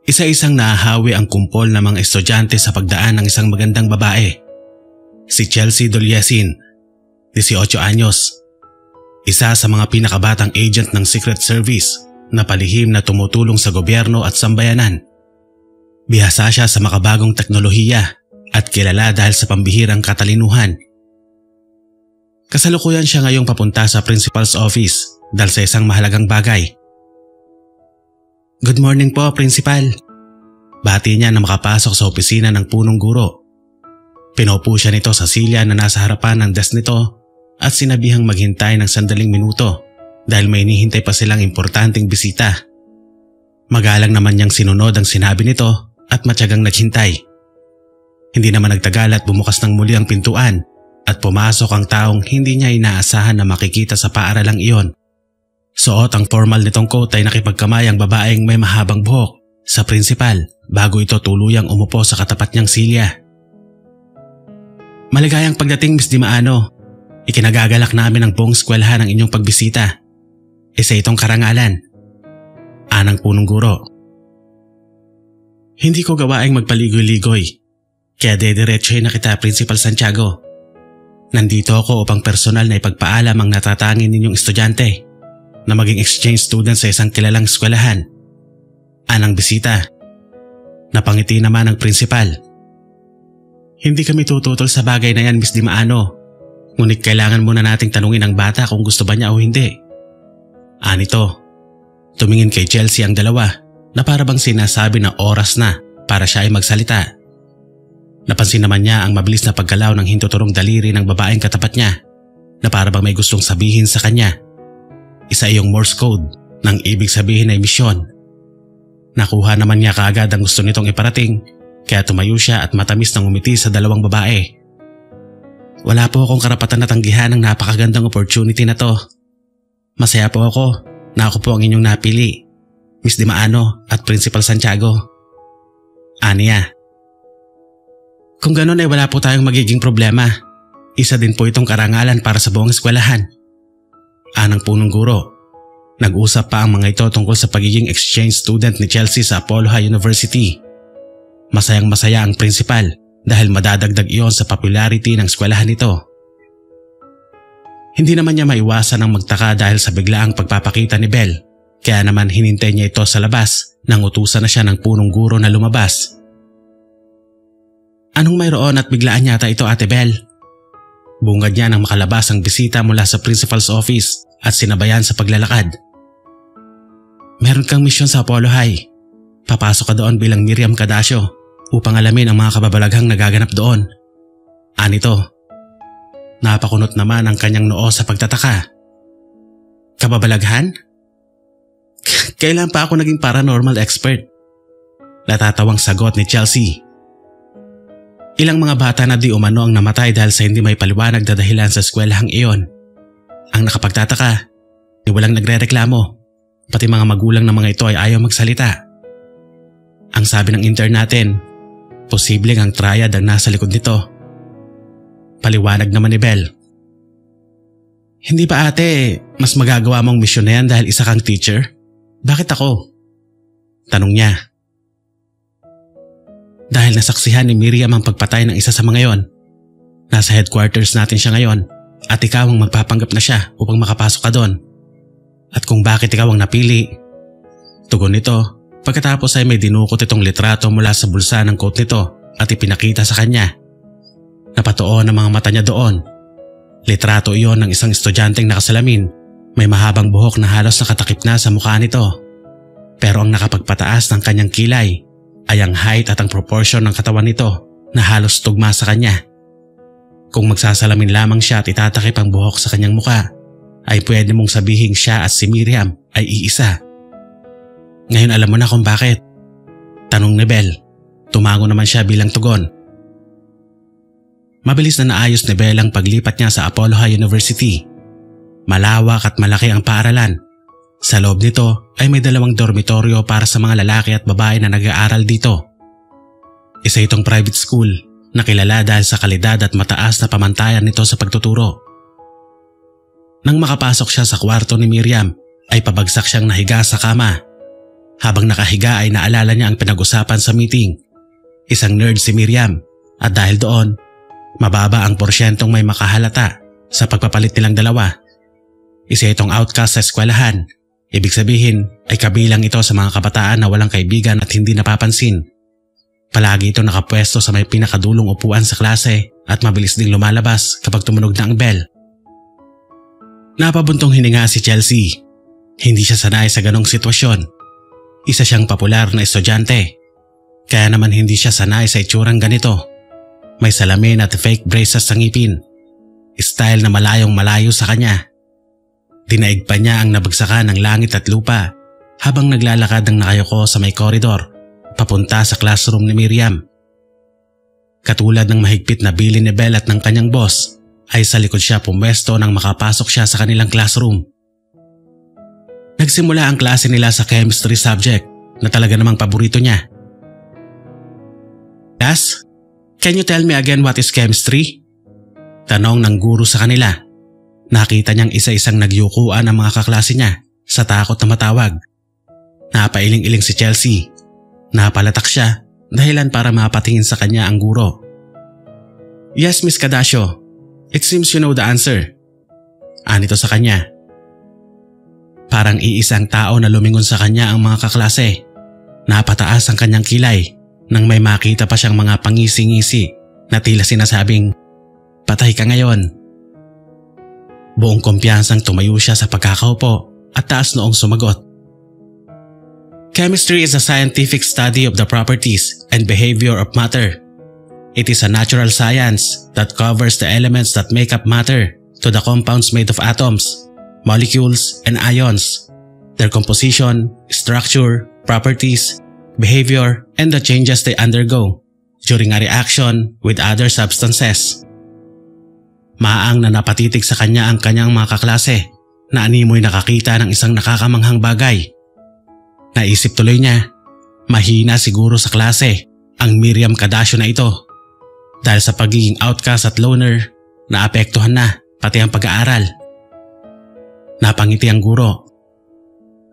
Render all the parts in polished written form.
Isa-isang nahahawi ang kumpol ng mga estudyante sa pagdaan ng isang magandang babae. Si Chelsea Doliesin, 18 anyos. Isa sa mga pinakabatang agent ng Secret Service na palihim na tumutulong sa gobyerno at sambayanan. Bihasa siya sa makabagong teknolohiya at kilala dahil sa pambihirang katalinuhan. Kasalukuyan siya ngayong papunta sa principal's office dahil sa isang mahalagang bagay. "Good morning po, Principal." Bati niya na makapasok sa opisina ng punong guro. Pinaupo siya nito sa silya na nasa harapan ng desk nito at sinabihang maghintay ng sandaling minuto dahil may hinihintay pa silang importanteng bisita. Magalang naman niyang sinunod ang sinabi nito at matyagang naghintay. Hindi naman nagtagal at bumukas ng muli ang pintuan at pumasok ang taong hindi niya inaasahan na makikita sa paaralang iyon. Suot ang formal nitong coat ay nakipagkamay ang babaeng may mahabang buhok sa principal bago ito tuluyang umupo sa katapat niyang silya. "Maligayang pagdating, Miss Dimaano. Ikinagagalak namin ang buong eskwelahan ang inyong pagbisita. Isa itong karangalan," anang punong guro. "Hindi ko gawaing magpaligoy-ligoy, kaya dediretsohin na kita, Principal Santiago. Nandito ako upang personal na ipagpaalam ang natatangin ninyong estudyante na maging exchange student sa isang kilalang eskwelahan," anang bisita. Napangiti naman ang principal. "Hindi kami tututol sa bagay na yan, Miss Dimaano. Ngunit kailangan muna nating tanungin ang bata kung gusto ba niya o hindi," anito. Tumingin kay Chelsea ang dalawa na para bang sinasabi na oras na para siya ay magsalita. Napansin naman niya ang mabilis na paggalaw ng hintuturong daliri ng babaeng katapat niya na para bang may gustong sabihin sa kanya. Isa iyong Morse code nang ibig sabihin ay misyon. Nakuha naman niya kaagad ang gusto nitong iparating kaya tumayo siya at matamis nang umiti sa dalawang babae. "Wala po akong karapatan na tanggihan ang napakagandang opportunity na to. Masaya po ako na ako po ang inyong napili, Miss Dimaano at Principal Santiago," aniya. "Kung ganun ay wala po tayong magiging problema. Isa din po itong karangalan para sa buong eskwelahan," anang punong guro. Nag-usap pa ang mga ito tungkol sa pagiging exchange student ni Chelsea sa Apollo High University. Masayang masaya ang principal dahil madadagdag iyon sa popularity ng eskwelahan nito. Hindi naman niya maiwasan ang magtaka dahil sa biglaang pagpapakita ni Belle, kaya naman hinintay niya ito sa labas nang utusan na siya ng punong guro na lumabas. "Anong mayroon at biglaan yata ito, Ate Belle?" Bungad niya nang makalabas ang bisita mula sa principal's office at sinabayan sa paglalakad. "Meron kang misyon sa Apollo High. Papasok ka doon bilang Miriam Cadasio upang alamin ang mga kababalaghang nagaganap doon," anito. Napakunot naman ang kanyang noo sa pagtataka. "Kababalaghan? Kailan pa ako naging paranormal expert?" Natatawang sagot ni Chelsea. Ilang mga bata na di umano ang namatay dahil sa hindi may paliwanag na dahilan sa eskwelahang iyon. Ang nakapagtataka, walang nagrereklamo, pati mga magulang ng mga ito ay ayaw magsalita. Ang sabi ng intern natin, posibleng ang triad ang nasa likod nito. Paliwanag naman ni Belle. "Hindi ba ate, mas magagawa mong misyon na yan dahil isa kang teacher? Bakit ako?" tanong niya. "Dahil nasaksihan ni Miriam ang pagpatay ng isa sa mga yon. Nasa headquarters natin siya ngayon at ikaw ang magpapanggap na siya upang makapasok ka doon. At kung bakit ikaw ang napili," tugon nito pagkatapos ay may dinukot itong litrato mula sa bulsa ng coat nito at ipinakita sa kanya. Napatuon ang mga mata niya doon. Litrato iyon ng isang estudyanteng nakasalamin, may mahabang buhok na halos nakatakip na sa mukha nito. Pero ang nakapagpataas ng kanyang kilay ay ang height at ang proportion ng katawan nito na halos tugma sa kanya. Kung magsasalamin lamang siya at itatakip ang buhok sa kanyang mukha, ay pwede mong sabihin siya at si Miriam ay iisa. "Ngayon alam mo na kung bakit?" tanong ni Belle. Tumango naman siya bilang tugon. Mabilis na naayos ni Belle ang paglipat niya sa Apollo High University. Malawak at malaki ang paaralan. Sa loob nito ay may 2 dormitoryo para sa mga lalaki at babae na nag-aaral dito. Isa itong private school na kilala dahil sa kalidad at mataas na pamantayan nito sa pagtuturo. Nang makapasok siya sa kwarto ni Miriam ay pabagsak siyang nahiga sa kama. Habang nakahiga ay naalala niya ang pinag-usapan sa meeting. Isang nerd si Miriam at dahil doon, mababa ang porsyentong may makahalata sa pagpapalit nilang dalawa. Isa itong outcast sa eskwelahan. Ibig sabihin ay kabilang ito sa mga kabataan na walang kaibigan at hindi napapansin. Palagi ito nakapwesto sa may pinakadulong upuan sa klase at mabilis ding lumalabas kapag tumunog na ang bell. Napabuntong hininga si Chelsea. Hindi siya sanay sa ganong sitwasyon. Isa siyang popular na estudyante. Kaya naman hindi siya sanay sa itsurang ganito. May salamin at fake braces sa ngipin. Style na malayong malayo sa kanya. Dinaig pa niya ang nabagsakan ng langit at lupa habang naglalakad ng nakayuko sa may koridor papunta sa classroom ni Miriam. Katulad ng mahigpit na bilin ni Belle at ng kanyang boss, ay sa likod siya pumwesto nang makapasok siya sa kanilang classroom. Nagsimula ang klase nila sa chemistry subject na talaga namang paborito niya. "Class, can you tell me again what is chemistry?" Tanong ng guro sa kanila. Nakita niyang isa-isang nagyukuan ang mga kaklase niya sa takot na matawag. Napailing-iling si Chelsea. Napalatak siya dahilan para mapatingin sa kanya ang guro. "Yes, Miss Cadasio. It seems you know the answer." Anito sa kanya. Parang iisang tao na lumingon sa kanya ang mga kaklase. Napataas ang kanyang kilay nang may makita pa siyang mga pangisi-ngisi na tila sinasabing, "Patay ka ngayon." Buong kumpiyansang tumayo siya sa pagkakaupo at taas noong sumagot. "Chemistry is a scientific study of the properties and behavior of matter. It is a natural science that covers the elements that make up matter to the compounds made of atoms, molecules, and ions, their composition, structure, properties, behavior, and the changes they undergo during a reaction with other substances." Maang na napatitig sa kanya ang kanyang mga kaklase na animoy nakakita ng isang nakakamanghang bagay. Naisip tuloy niya, mahina siguro sa klase ang Miriam Cadasio na ito dahil sa pagiging outcast at loner, naapektuhan na pati ang pag-aaral. Napangiti ang guro.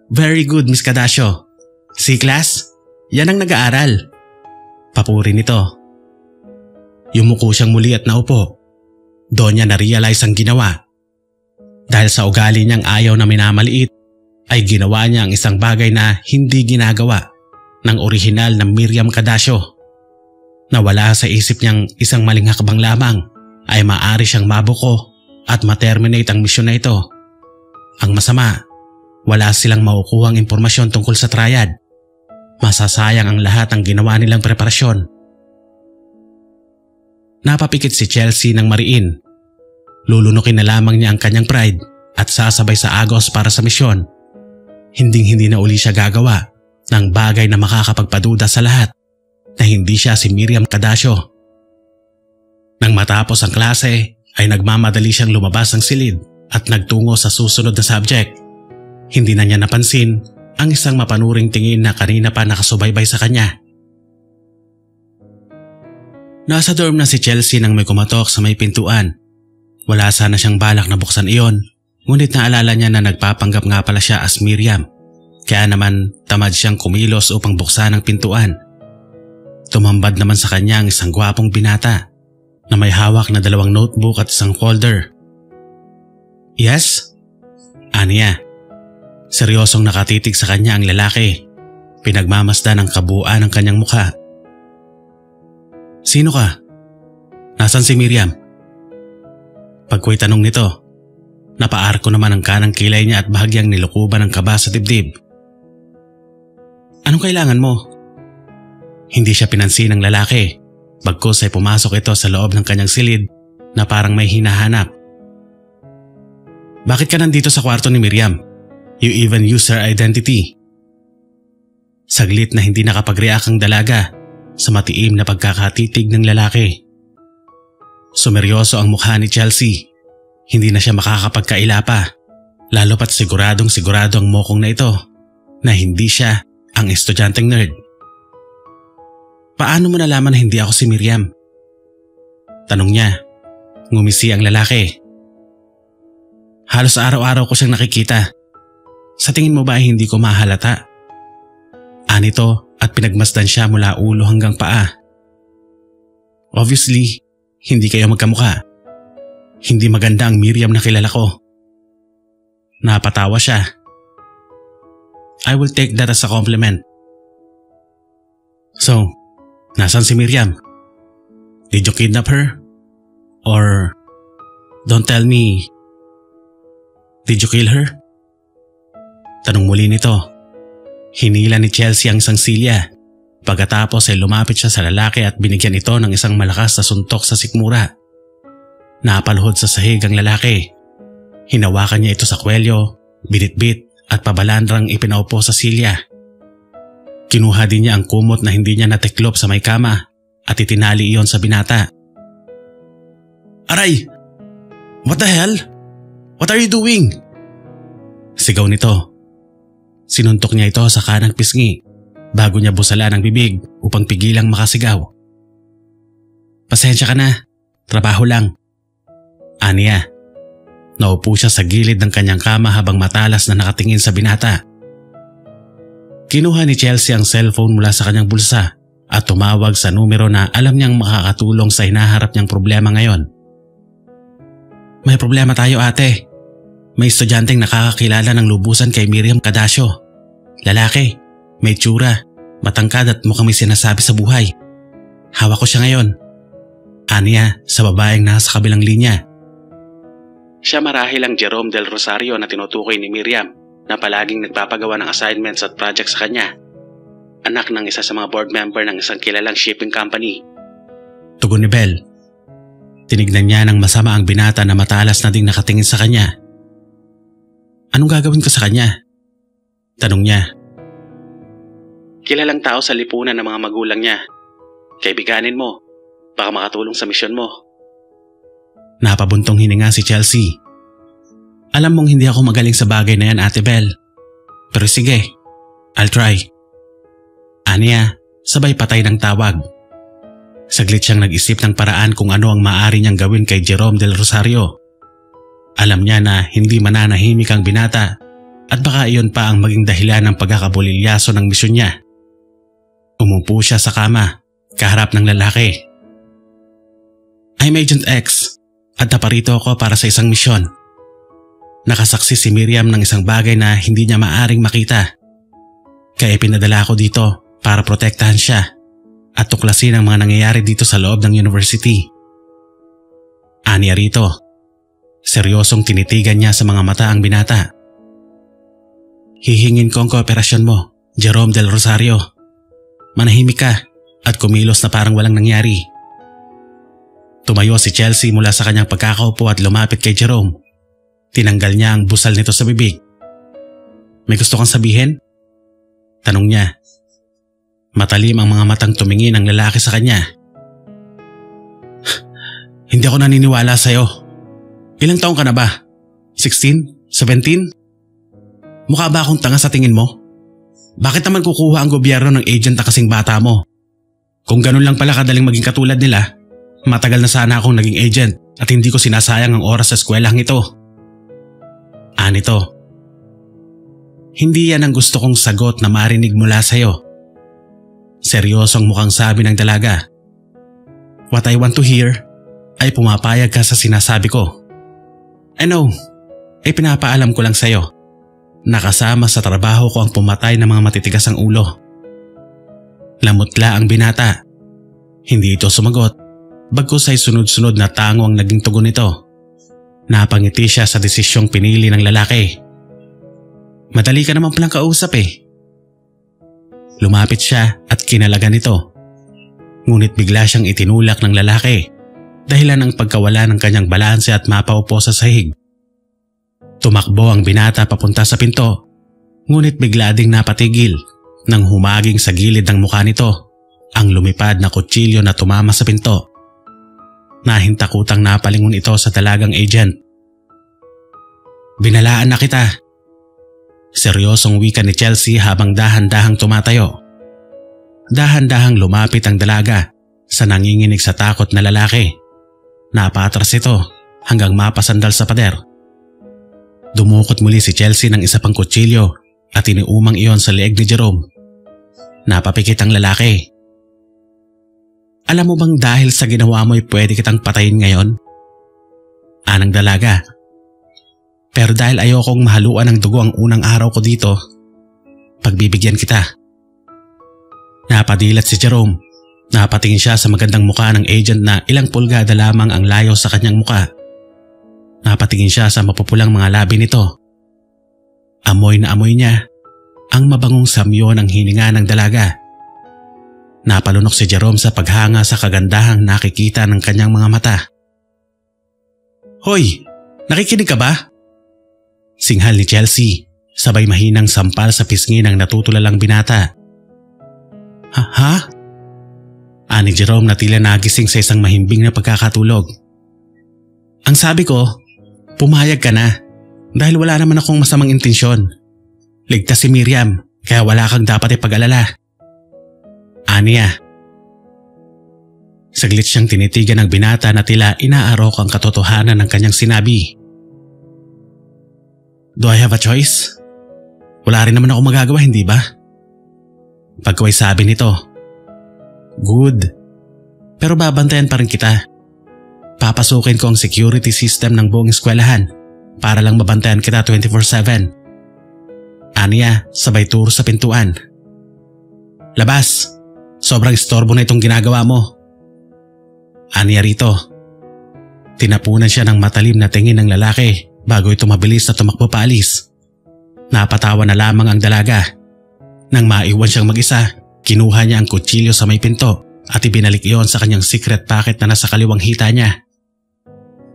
"Very good, Miss Cadasio. Si class, yan ang nag-aaral." Papuri nito. Yumuko siyang muli at naupo. Doon niya na-realize ang ginawa. Dahil sa ugali niyang ayaw na minamaliit, ay ginawa niya ang isang bagay na hindi ginagawa ng orihinal na Miriam Cadasio. Nawala sa isip niyang isang maling hakbang lamang ay maaari siyang mabuko at ma-terminate ang misyon na ito. Ang masama, wala silang makukuhang impormasyon tungkol sa triad. Masasayang ang lahat ng ginawa nilang preparasyon. Napapikit si Chelsea ng mariin. Lulunukin na lamang niya ang kanyang pride at sasabay sa agos para sa misyon. Hinding-hindi na uli siya gagawa ng bagay na makakapagpaduda sa lahat na hindi siya si Miriam Cadasio. Nang matapos ang klase ay nagmamadali siyang lumabas ng silid at nagtungo sa susunod na subject. Hindi na niya napansin ang isang mapanuring tingin na kanina pa nakasubaybay sa kanya. Nasa dorm na si Chelsea nang may kumatok sa may pintuan. Wala sana siyang balak na buksan iyon, ngunit naalala niya na nagpapanggap nga pala siya as Miriam. Kaya naman tamad siyang kumilos upang buksan ang pintuan. Tumambad naman sa kanya ang isang gwapong binata na may hawak na 2 notebook at isang folder. "Yes?" Aniya. Seryosong nakatitig sa kanya ang lalaki. Pinagmamasdan ang kabuuan ng kanyang mukha. "Sino ka? Nasaan si Miriam?" Pagko'y tanong nito, napaarko naman ang kanang kilay niya at bahagyang nilukuban ng kaba sa dibdib. "Anong kailangan mo?" Hindi siya pinansin ng lalaki, bagkus ay pumasok ito sa loob ng kanyang silid na parang may hinahanap. "Bakit ka nandito sa kwarto ni Miriam? You even use her identity." Saglit na hindi nakapag-react ang dalaga sa matiim na pagkakatitig ng lalaki. Sumeryoso ang mukha ni Chelsea. Hindi na siya makakapagkaila pa, lalo pat sigurado ang mokong na ito na hindi siya ang estudyanteng nerd. "Paano mo nalaman na hindi ako si Miriam?" Tanong niya. Ngumisi ang lalaki. "Halos araw-araw ko siyang nakikita. Sa tingin mo ba ay hindi ko mahalata?" Anito at pinagmasdan siya mula ulo hanggang paa. Obviously, hindi kayo magkamukha. Hindi maganda ang Miriam na kilala ko. Napatawa siya. I will take that as a compliment. So, nasan si Miriam? Did you kidnap her? Or, don't tell me, did you kill her? Tanong muli nito. Hinila ni Chelsea ang isang silya. Pagkatapos ay lumapit siya sa lalaki at binigyan ito ng isang malakas na suntok sa sikmura. Napaluhod sa sahig ang lalaki. Hinawakan niya ito sa kwelyo, binitbit at pabalandrang ipinaupo sa silya. Kinuha din niya ang kumot na hindi niya natiklop sa may kama at itinali iyon sa binata. Aray! What the hell? What are you doing? Sigaw nito. Sinuntok niya ito sa kanang pisngi bago niya busalan ang bibig upang pigilang makasigaw. Pasensya ka na, trabaho lang. Aniya. Naupo siya sa gilid ng kanyang kama habang matalas na nakatingin sa binata. Kinuha ni Chelsea ang cellphone mula sa kanyang bulsa at tumawag sa numero na alam niyang makakatulong sa hinaharap niyang problema ngayon. May problema tayo, ate. May estudyanteng nakakakilala ng lubusan kay Miriam Cadasio. Lalaki, may tsura, matangkad at mukhang may sinasabi sa buhay. Hawak ko siya ngayon. Aniya sa babaeng nasa kabilang linya. Siya marahil ang Jerome Del Rosario na tinutukoy ni Miriam na palaging nagpapagawa ng assignments at projects sa kanya. Anak ng isa sa mga board member ng isang kilalang shipping company. Tugon ni Belle. Tinignan niya ng masama ang binata na matalas na ding nakatingin sa kanya. Anong gagawin ko sa kanya? Tanong niya. Kilalang tao sa lipunan ng mga magulang niya. Kaibiganin mo. Baka makatulong sa misyon mo. Napabuntong hininga si Chelsea. Alam mong hindi ako magaling sa bagay na yan, Ate Belle. Pero sige, I'll try. Aniya, sabay patay ng tawag. Saglit siyang nag-isip ng paraan kung ano ang maaari niyang gawin kay Jerome Del Rosario. Alam niya na hindi mananahimik ang binata at baka iyon pa ang maging dahilan ng pagkakabulilyaso ng misyon niya. Umupo siya sa kama, kaharap ng lalaki. I'm Agent X at naparito ako para sa isang misyon. Nakasaksi si Miriam ng isang bagay na hindi niya maaring makita. Kaya pinadala ako dito para protektahan siya at tuklasin ang mga nangyayari dito sa loob ng university. Aniya rito. Seryosong tinitigan niya sa mga mata ang binata. Hihingin ko ang kooperasyon mo, Jerome Del Rosario. Manahimik ka at kumilos na parang walang nangyari. Tumayo si Chelsea mula sa kanyang pagkakaupo at lumapit kay Jerome. Tinanggal niya ang busal nito sa bibig. May gusto kang sabihin? Tanong niya. Matalim ang mga matang tumingin ang lalaki sa kanya. Hindi ako naniniwala sa'yo. Ilang taong ka na ba? 16? 17? Mukha ba akong tanga sa tingin mo? Bakit naman kukuha ang gobyerno ng agent na kasing bata mo? Kung ganun lang pala kadaling maging katulad nila, matagal na sana akong naging agent at hindi ko sinasayang ang oras sa eskwelahan ito. Anito. Hindi yan ang gusto kong sagot na marinig mula sa'yo. Seryosong mukhang sabi ng dalaga. What I want to hear ay pumapayag ka sa sinasabi ko. I know, ay pinapaalam ko lang sa'yo. Nakasama sa trabaho ko ang pumatay ng mga matitigas ang ulo. Lamutla ang binata. Hindi ito sumagot, bagkus ay sunod-sunod na tango ang naging tugon nito. Napangiti siya sa desisyong pinili ng lalaki. Madali ka naman palang kausap eh. Lumapit siya at kinalagan nito. Ngunit bigla siyang itinulak ng lalaki dahilan ng pagkawala ng kanyang balanse at mapaupo sa sahig. Tumakbo ang binata papunta sa pinto, ngunit bigla ding napatigil nang humaging sa gilid ng mukha nito ang lumipad na kutsilyo na tumama sa pinto. Nahintakutang napalingon ito sa dalagang agent. Binalaan na kita. Seryosong wika ni Chelsea habang dahan-dahang tumatayo. Dahan-dahang lumapit ang dalaga sa nanginginig sa takot na lalaki. Napatras ito hanggang mapasandal sa pader. Dumukot muli si Chelsea ng isa pang kutsilyo at iniumang iyon sa leeg ni Jerome. Napapikit ang lalaki. Alam mo bang dahil sa ginawa mo ay pwede kitang patayin ngayon? Anang dalaga. Pero dahil ayokong mahaluan ng dugo ang unang araw ko dito, pagbibigyan kita. Napadilat si Jerome. Napatingin siya sa magandang mukha ng agent na ilang pulgada lamang ang layo sa kanyang mukha. Napatingin siya sa mapupulang mga labi nito. Amoy na amoy niya ang mabangong samyo ng hininga ng dalaga. Napalunok si Jerome sa paghanga sa kagandahang nakikita ng kanyang mga mata. Hoy! Nakikinig ka ba? Singhal ni Chelsea, sabay mahinang sampal sa pisngi ng natutulalang binata. Ha? Ani Jerome na tila nagising sa isang mahimbing na pagkakatulog. Ang sabi ko, pumayag ka na dahil wala naman akong masamang intensyon. Ligtas si Miriam, kaya wala kang dapat ipag-alala. Aniya. Saglit siyang tinitigan ng binata na tila inaarok ang katotohanan ng kanyang sinabi. Do I have a choice? Wala rin naman ako magagawa, hindi ba? Pagkaway sabi nito. Good. Pero babantayan pa rin kita. Papasukin ko ang security system ng buong eskwelahan para lang mabantayan kita 24/7. Aniya, sabay turo sa pintuan. Labas! Sobrang istorbo na itong ginagawa mo. Aniya rito. Tinapunan siya ng matalim na tingin ng lalaki bago ito mabilis na tumakbo paalis. Napatawa na lamang ang dalaga. Nang maiwan siyang mag-isa, kinuha niya ang kutsilyo sa may pinto at ibinalik iyon sa kanyang secret pocket na nasa kaliwang hita niya.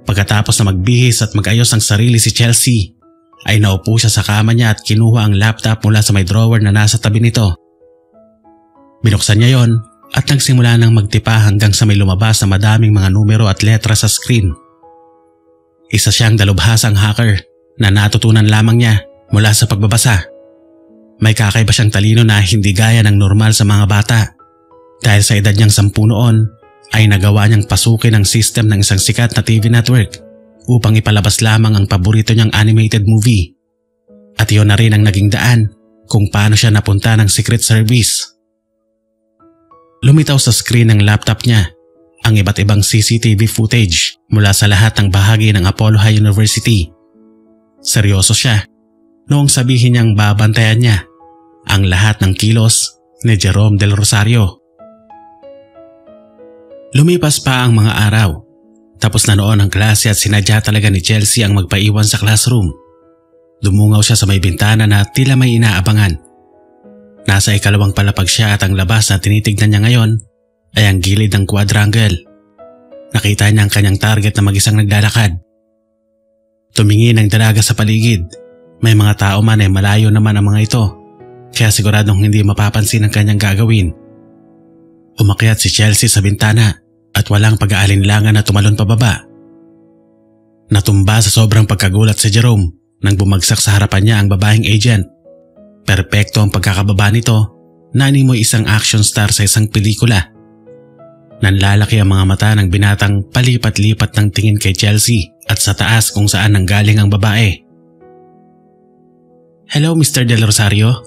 Pagkatapos na magbihis at mag-ayos ang sarili si Chelsea, ay naupo siya sa kama niya at kinuha ang laptop mula sa may drawer na nasa tabi nito. Binuksan niya yon at nagsimula ng magtipa hanggang sa may lumabas na madaming mga numero at letra sa screen. Isa siyang dalubhasang hacker na natutunan lamang niya mula sa pagbabasa. May kakaiba siyang talino na hindi gaya ng normal sa mga bata. Dahil sa edad niyang 10 noon, ay nagawa niyang pasukin ang system ng isang sikat na TV network upang ipalabas lamang ang paborito niyang animated movie. At iyon na rin ang naging daan kung paano siya napunta ng Secret Service. Lumitaw sa screen ng laptop niya ang iba't ibang CCTV footage mula sa lahat ng bahagi ng Apollo High University. Seryoso siya noong sabihin niyang babantayan niya ang lahat ng kilos ni Jerome Del Rosario. Lumipas pa ang mga araw. Tapos na noon ang klase at sinadya talaga ni Chelsea ang magpaiwan sa classroom. Dumungaw siya sa may bintana na tila may inaabangan. Nasa ikalawang palapag siya at ang labas na tinitignan niya ngayon ay ang gilid ng quadrangle. Nakita niya ang kanyang target na mag-isang naglalakad. Tumingin ang dalaga sa paligid. May mga tao man ay malayo naman ang mga ito, kaya siguradong hindi mapapansin ang kanyang gagawin. Umakyat si Chelsea sa bintana at walang pag-aalinlangan na tumalon pababa. Natumba sa sobrang pagkagulat si Jerome nang bumagsak sa harapan niya ang babaeng agent. Perpekto ang pagkakababa nito na animoy isang action star sa isang pelikula. Nanlalaki ang mga mata ng binatang palipat-lipat ng tingin kay Chelsea at sa taas kung saan nanggaling ang babae. Hello Mr. Del Rosario,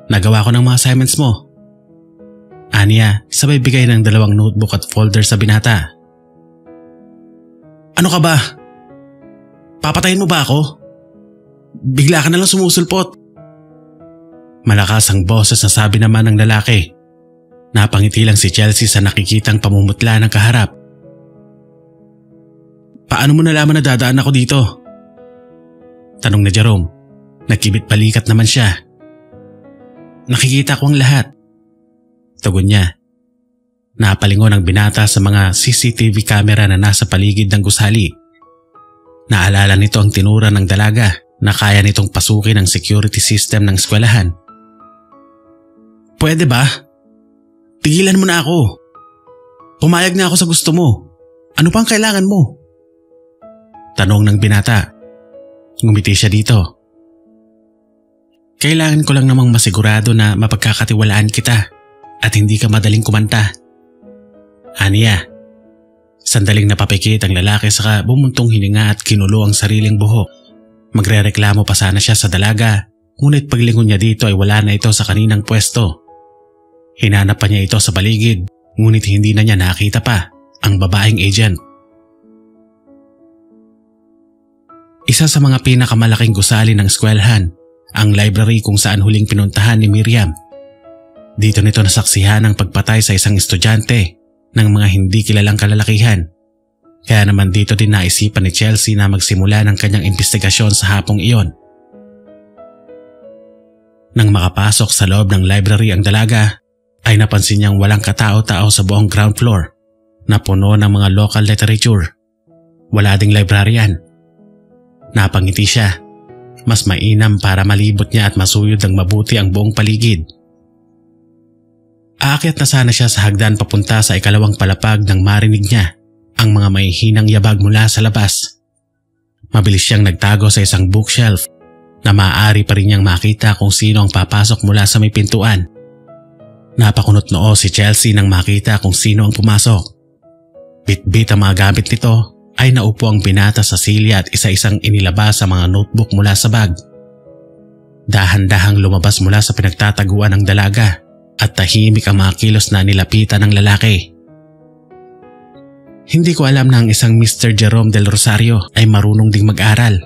nagawa ko ng mga assignments mo. Aniya, sabay bigay ng 2 notebook at folder sa binata. Ano ka ba? Papatayin mo ba ako? Bigla ka nalang sumusulpot. Malakas ang boses na sabi naman ng lalaki. Napangiti lang si Chelsea sa nakikitang pamumutla ng kaharap. Paano mo nalaman na dadaan ako dito? Tanong ni Jerome. Nagkibit balikat naman siya. Nakikita ko ang lahat. Tugon niya. Napalingon ang binata sa mga CCTV camera na nasa paligid ng gusali. Naalala nito ang tinura ng dalaga na kaya nitong pasukin ang security system ng eskwelahan. Pwede ba? Tigilan mo na ako. Pumayag na ako sa gusto mo. Ano pang kailangan mo? Tanong ng binata. Ngumiti siya dito. Kailangan ko lang namang masigurado na mapagkakatiwalaan kita at hindi ka madaling kumanta. Aniya. Sandaling napapikit ang lalaki saka bumuntong hininga at kinulo ang sariling buhok. Magrereklamo pa sana siya sa dalaga, ngunit paglingon niya dito ay wala na ito sa kaninang pwesto. Hinanap pa niya ito sa paligid, ngunit hindi na niya nakita pa ang babaeng agent. Isa sa mga pinakamalaking gusali ng eskwelahan, ang library kung saan huling pinuntahan ni Miriam. Dito nito nasaksihan ang pagpatay sa isang estudyante ng mga hindi kilalang kalalakihan. Kaya naman dito din naisipan ni Chelsea na magsimula ng kanyang investigasyon sa hapong iyon. Nang makapasok sa loob ng library ang dalaga, ay napansin niyang walang katao-tao sa buong ground floor na puno ng mga local literature. Wala ding librarian. Napangiti siya. Mas mainam para malibot niya at masuyod ng mabuti ang buong paligid. Aakyat na sana siya sa hagdan papunta sa ikalawang palapag nang marinig niya ang mga mahihinang yabag mula sa labas. Mabilis siyang nagtago sa isang bookshelf na maaari pa rin niyang makita kung sino ang papasok mula sa may pintuan. Napakunot noo si Chelsea nang makita kung sino ang pumasok. Bit-bit ang mga gamit nito ay naupo ang binata sa silya at isa-isang inilabas sa mga notebook mula sa bag. Dahan-dahang lumabas mula sa pinagtataguan ng dalaga at tahimik ang mga kilos na nilapitan ng lalaki. Hindi ko alam na ang isang Mr. Jerome Del Rosario ay marunong ding mag-aral.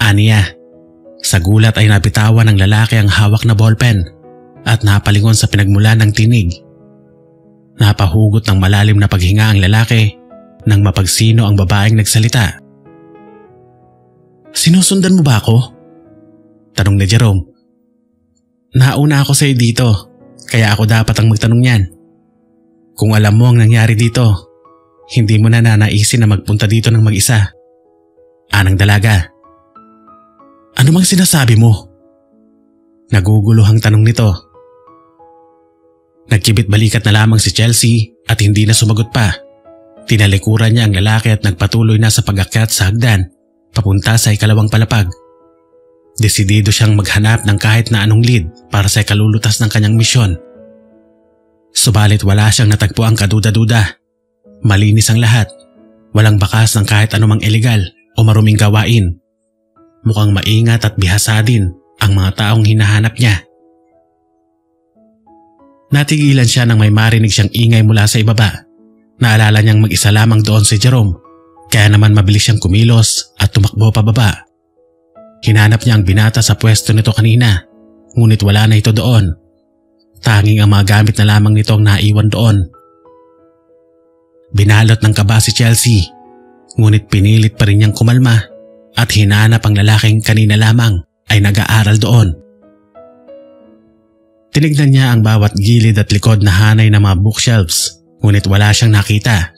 Aniya, sa gulat ay nabitawan ng lalaki ang hawak na ballpen at napalingon sa pinagmulan ng tinig. Napahugot ng malalim na paghinga ang lalaki nang mapagsino ang babaeng nagsalita. "Sinusundan mo ba ako?" tanong ni Jerome. "Nauna ako sa iyo dito, kaya ako dapat ang magtanong niyan. Kung alam mo ang nangyari dito, hindi mo na nanaisin na magpunta dito ng mag-isa." Anang dalaga. "Ano mang sinasabi mo?" Naguguluhang tanong nito. Nagkibit balikat na lamang si Chelsea at hindi na sumagot pa. Tinalikuran niya ang lalaki at nagpatuloy na sa pag-akyat sa hagdan papunta sa ikalawang palapag. Desidido siyang maghanap ng kahit na anong lead para sa ikalulutas ng kanyang misyon. Subalit wala siyang natagpuang kaduda-duda. Malinis ang lahat. Walang bakas ng kahit anumang illegal o maruming gawain. Mukhang maingat at bihasa din ang mga taong hinahanap niya. Natigilan siya nang may marinig siyang ingay mula sa ibaba. Naalala niyang mag-isa lamang doon si Jerome, kaya naman mabilis siyang kumilos at tumakbo pababa. Hinanap niya ang binata sa pwesto nito kanina, ngunit wala na ito doon. Tanging ang mga gamit na lamang nito ang naiwan doon. Binalot ng kaba si Chelsea, ngunit pinilit pa rin niyang kumalma at hinanap ang lalaking kanina lamang ay nag-aaral doon. Tinignan niya ang bawat gilid at likod na hanay ng mga bookshelves, ngunit wala siyang nakita.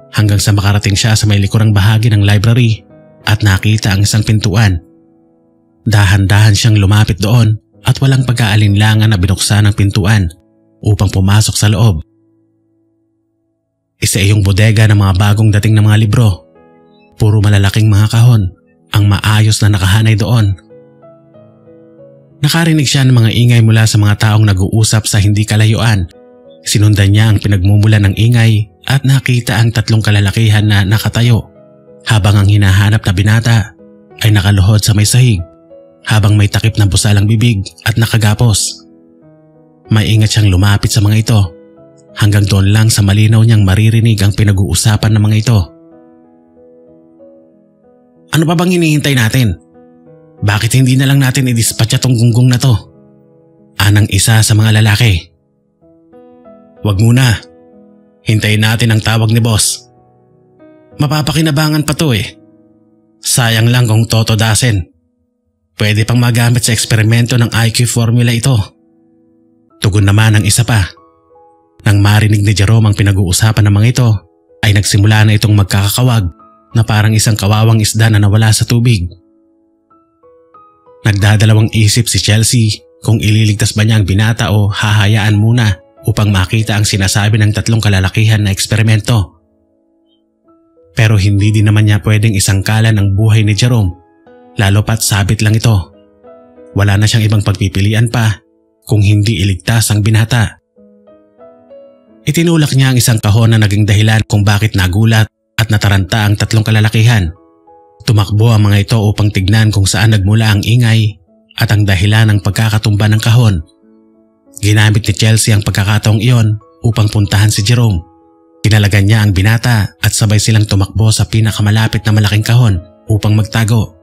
Hanggang sa makarating siya sa may likurang bahagi ng library at nakita ang isang pintuan. Dahan-dahan siyang lumapit doon at walang pag-aalinlangan na binuksan ang pintuan upang pumasok sa loob. Isa iyong bodega ng mga bagong dating na mga libro. Puro malalaking mga kahon ang maayos na nakahanay doon. Nakarinig siya ng mga ingay mula sa mga taong nag-uusap sa hindi kalayuan. Sinundan niya ang pinagmumulan ng ingay at nakita ang tatlong kalalakihan na nakatayo habang ang hinahanap na binata ay nakaluhod sa may sahig habang may takip na busalang bibig at nakagapos. Maingat siyang lumapit sa mga ito hanggang doon lang sa malinaw niyang maririnig ang pinag-uusapan ng mga ito. "Ano pa bang hinihintay natin? Bakit hindi na lang natin i-dispatcha tong gunggong na to?" Anang isa sa mga lalaki. "Wag muna. Hintayin natin ang tawag ni boss. Mapapakinabangan pa to eh. Sayang lang kung totodasin. Pwede pang magamit sa eksperimento ng IQ formula ito." Tugon naman ang isa pa. Nang marinig ni Jerome ang pinag-uusapan ng mga ito, ay nagsimula na itong magkakakawag na parang isang kawawang isda na nawala sa tubig. Nagdadalawang isip si Chelsea kung ililigtas ba niya ang binata o hahayaan muna upang makita ang sinasabi ng tatlong kalalakihan na eksperimento. Pero hindi din naman niya pwedeng isangkalan ang buhay ni Jerome, lalo pat sabit lang ito. Wala na siyang ibang pagpipilian pa kung hindi iligtas ang binata. Itinulak niya ang isang kahon na naging dahilan kung bakit nagulat at nataranta ang tatlong kalalakihan. Tumakbo ang mga ito upang tignan kung saan nagmula ang ingay at ang dahilan ng pagkakatumba ng kahon. Ginamit ni Chelsea ang pagkakataong iyon upang puntahan si Jerome. Tinalagan niya ang binata at sabay silang tumakbo sa pinakamalapit na malaking kahon upang magtago.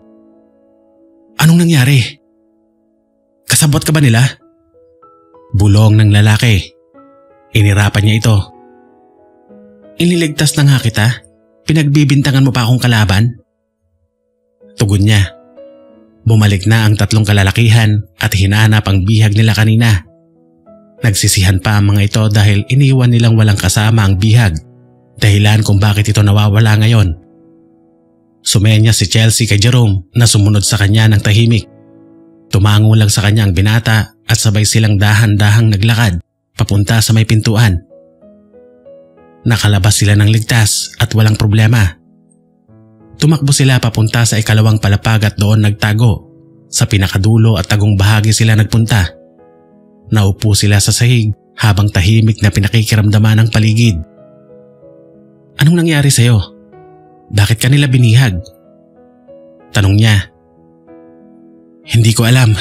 Anong nangyari? Kasabot ka ba nila? Bulong ng lalaki. Inirapan niya ito. Iniligtas na nga kita. Pinagbibintangan mo pa akong kalaban? Tugon niya. Bumalik na ang tatlong kalalakihan at hinanap ang bihag nila kanina. Nagsisihan pa ang mga ito dahil iniwan nilang walang kasama ang bihag, dahilan kung bakit ito nawawala ngayon. Sumenya si Chelsea kay Jerome na sumunod sa kanya ng tahimik. Tumango lang sa kanya ang binata at sabay silang dahan-dahang naglakad papunta sa may pintuan. Nakalabas sila ng ligtas at walang problema. Tumakbo sila papunta sa ikalawang palapag at doon nagtago. Sa pinakadulo at tagong bahagi sila nagpunta. Naupo sila sa sahig habang tahimik na pinakikiramdaman ang paligid. Anong nangyari sa'yo? Bakit ka nila binihag? Tanong niya. Hindi ko alam.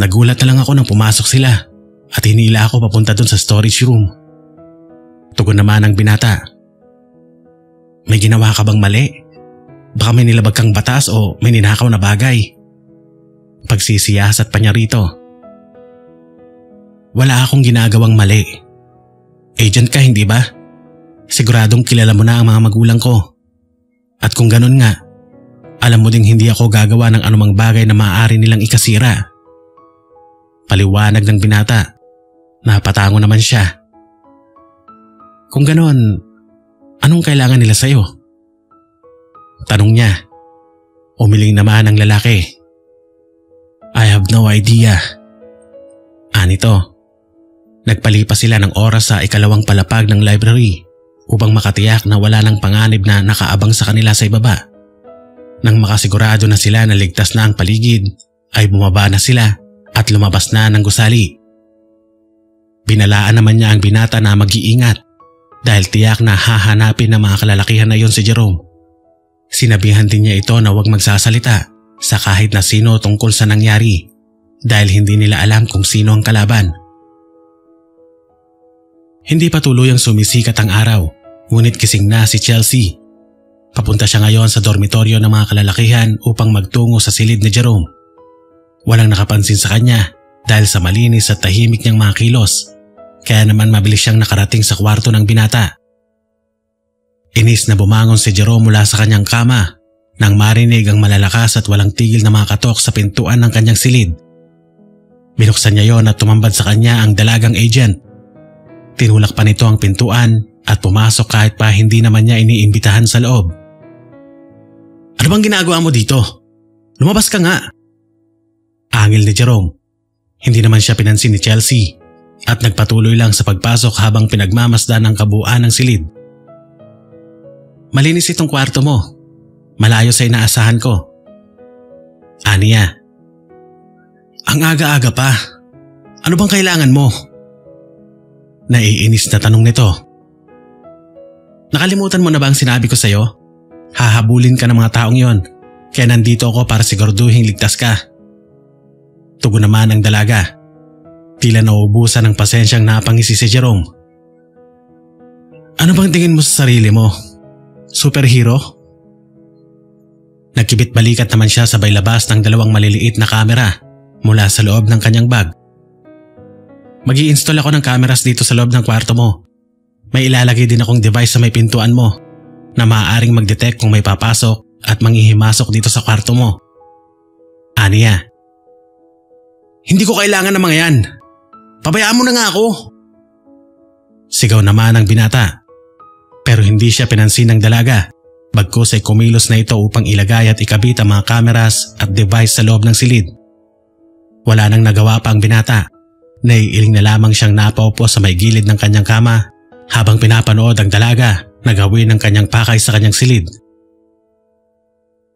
Nagulat na lang ako nang pumasok sila at hinila ako papunta dun sa storage room. Tugon naman ang binata. May ginawa ka bang mali? Baka may nilabag kang batas o may ninakaw na bagay. Pagsisiyasat pa niya rito. Wala akong ginagawang mali. Agent ka, hindi ba? Siguradong kilala mo na ang mga magulang ko. At kung ganun nga, alam mo ding hindi ako gagawa ng anumang bagay na maaari nilang ikasira. Paliwanag ng binata. Napatango naman siya. Kung ganun, anong kailangan nila sa'yo? Tanong niya. Umiling naman ang lalaki. I have no idea. Anito. Nagpalipas sila ng oras sa ikalawang palapag ng library upang makatiyak na wala ng panganib na nakaabang sa kanila sa ibaba. Nang makasigurado na sila na ligtas na ang paligid, ay bumaba na sila at lumabas na ng gusali. Binalaan naman niya ang binata na mag-iingat dahil tiyak na hahanapin ng mga kalalakihan na yon si Jerome. Sinabihan din niya ito na huwag magsasalita sa kahit na sino tungkol sa nangyari dahil hindi nila alam kung sino ang kalaban. Hindi pa tuluyang sumisikat ang araw, ngunit gising na si Chelsea. Papunta siya ngayon sa dormitoryo ng mga kalalakihan upang magtungo sa silid ni Jerome. Walang nakapansin sa kanya dahil sa malinis at tahimik niyang mga kilos, kaya naman mabilis siyang nakarating sa kwarto ng binata. Inis na bumangon si Jerome mula sa kanyang kama nang marinig ang malalakas at walang tigil na mga katok sa pintuan ng kanyang silid. Binuksan niya yon at tumambad sa kanya ang dalagang agent. Tinulak pa nito ang pintuan at pumasok kahit pa hindi naman niya iniimbitahan sa loob. Ano bang ginagawa mo dito? Lumabas ka nga! Angil ni Jerome. Hindi naman siya pinansin ni Chelsea at nagpatuloy lang sa pagpasok habang pinagmamasdan ang kabuuan ng silid. Malinis itong kwarto mo. Malayo sa inaasahan ko. Aniya. Ang aga-aga pa. Ano bang kailangan mo? Naiinis na tanong nito. Nakalimutan mo na ba ang sinabi ko sa'yo? Hahabulin ka ng mga taong yon, kaya nandito ako para siguraduhin ligtas ka. Tugon naman ang dalaga. Tila nauubusan ng pasensyang napangisi si Jerome. Ano bang tingin mo sa sarili mo? Superhero? Nagkibit balikat naman siya sabay labas ng dalawang maliliit na kamera mula sa loob ng kanyang bag. Mag-i-install ako ng cameras dito sa loob ng kwarto mo. May ilalagay din akong device sa may pintuan mo na maaaring mag-detect kung may papasok at manghihimasok dito sa kwarto mo. Aniya. Hindi ko kailangan ng mga yan. Pabayaan mo na nga ako. Sigaw naman ang binata. Pero hindi siya pinansin ng dalaga. Bagkus ay kumilos na ito upang ilagay at ikabit ang mga cameras at device sa loob ng silid. Wala nang nagawa pa ang binata. Naiiling na lamang siyang napaupo sa may gilid ng kanyang kama habang pinapanood ang dalaga na gawin ang kanyang pakay sa kanyang silid.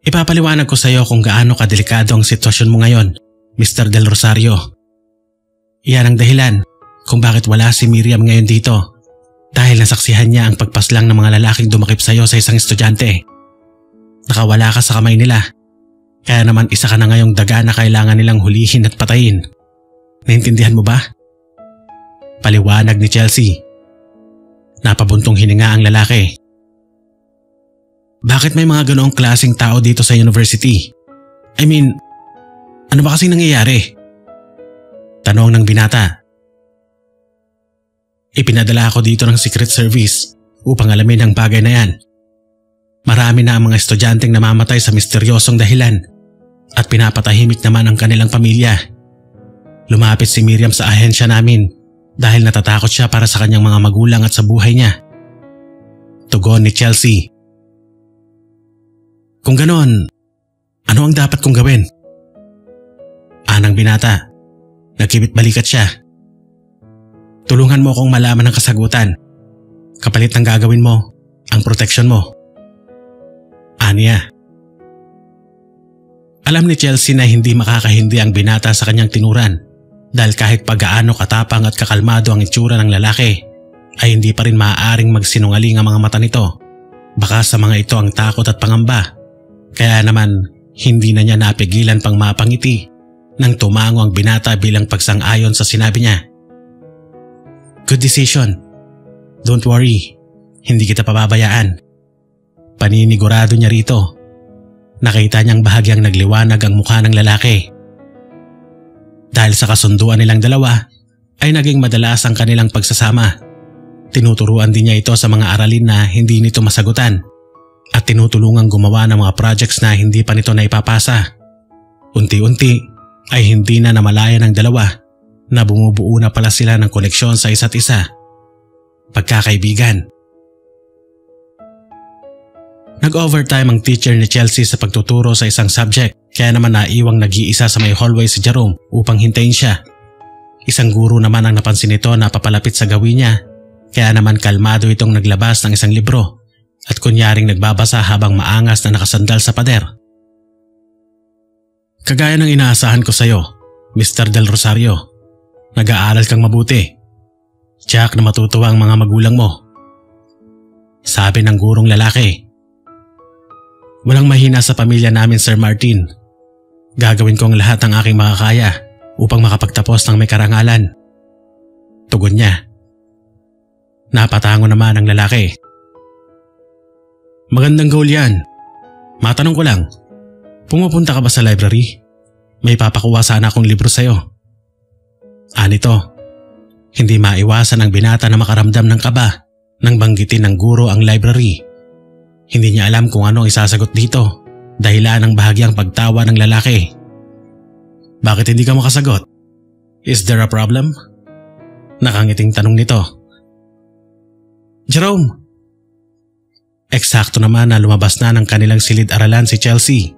Ipapaliwanag ko sa iyo kung gaano kadelikado ang sitwasyon mo ngayon, Mr. Del Rosario. Iyan ang dahilan kung bakit wala si Miriam ngayon dito, dahil nasaksihan niya ang pagpaslang ng mga lalaking dumakip sa iyo sa isang estudyante. Nakawala ka sa kamay nila, kaya naman isa ka na ngayong daga na kailangan nilang hulihin at patayin. Naintindihan mo ba? Paliwanag ni Chelsea. Napabuntong hininga ang lalaki. Bakit may mga ganoong klaseng tao dito sa university? I mean, ano ba kasing nangyayari? Tanong ng binata. Ipinadala ako dito ng Secret Service upang alamin ang bagay na yan. Marami na ang mga estudyanteng namamatay sa misteryosong dahilan at pinapatahimik naman ang kanilang pamilya. Lumapit si Miriam sa ahensya namin dahil natatakot siya para sa kanyang mga magulang at sa buhay niya. Tugon ni Chelsea. Kung ganon, ano ang dapat kong gawin? Anang binata. Nagkibit balikat siya. Tulungan mo akong malaman ang kasagutan. Kapalit ng gagawin mo, ang proteksyon mo. Aniya. Alam ni Chelsea na hindi makakahindi ang binata sa kanyang tinuran dahil kahit pagaano katapang at kakalmado ang itsura ng lalaki ay hindi pa rin maaaring magsinungaling ang mga mata nito. Baka sa mga ito ang takot at pangamba. Kaya naman hindi na niya napigilan pang mapangiti nang tumango ang binata bilang pagsang-ayon sa sinabi niya. Good decision. Don't worry, hindi kita pababayaan. Paninigurado niya rito. Nakita niyang bahagyang nagliwanag ang mukha ng lalaki. Dahil sa kasunduan nilang dalawa, ay naging madalas ang kanilang pagsasama. Tinuturuan din niya ito sa mga aralin na hindi nito masagutan at tinutulungang gumawa ng mga projects na hindi pa nito naipapasa. Unti-unti ay hindi na namalayan ng dalawa na bumubuo na pala sila ng koneksyon sa isa't isa. Pagkakaibigan. Nag-overtime ang teacher ni Chelsea sa pagtuturo sa isang subject kaya naman naiwang nag-iisa sa may hallway si Jerome upang hintayin siya. Isang guro naman ang napansin nito na papalapit sa gawin niya kaya naman kalmado itong naglabas ng isang libro at kunyaring nagbabasa habang maangas na nakasandal sa pader. Kagaya ng inaasahan ko sa'yo, Mr. Del Rosario, nag-aaral kang mabuti. Jack na matutuwa ang mga magulang mo. Sabi ng gurong lalaki. Walang mahina sa pamilya namin, Sir Martin. Gagawin ko ang lahat ng aking makakaya upang makapagtapos ng may karangalan. Tugon niya. Napatango naman ang lalaki. Magandang goal yan. Matanong ko lang, pumupunta ka ba sa library? May papakuha sana akong libro sa'yo. Anito, hindi maiwasan ang binata na makaramdam ng kaba nang banggitin ng guro ang library. Hindi niya alam kung ano ang isasagot dito, dahilan ng bahagyang pagtawa ng lalaki. Bakit hindi ka makasagot? Is there a problem? Nakangiting tanong nito. Jerome! Eksakto naman na lumabas na ng kanilang silid-aralan si Chelsea.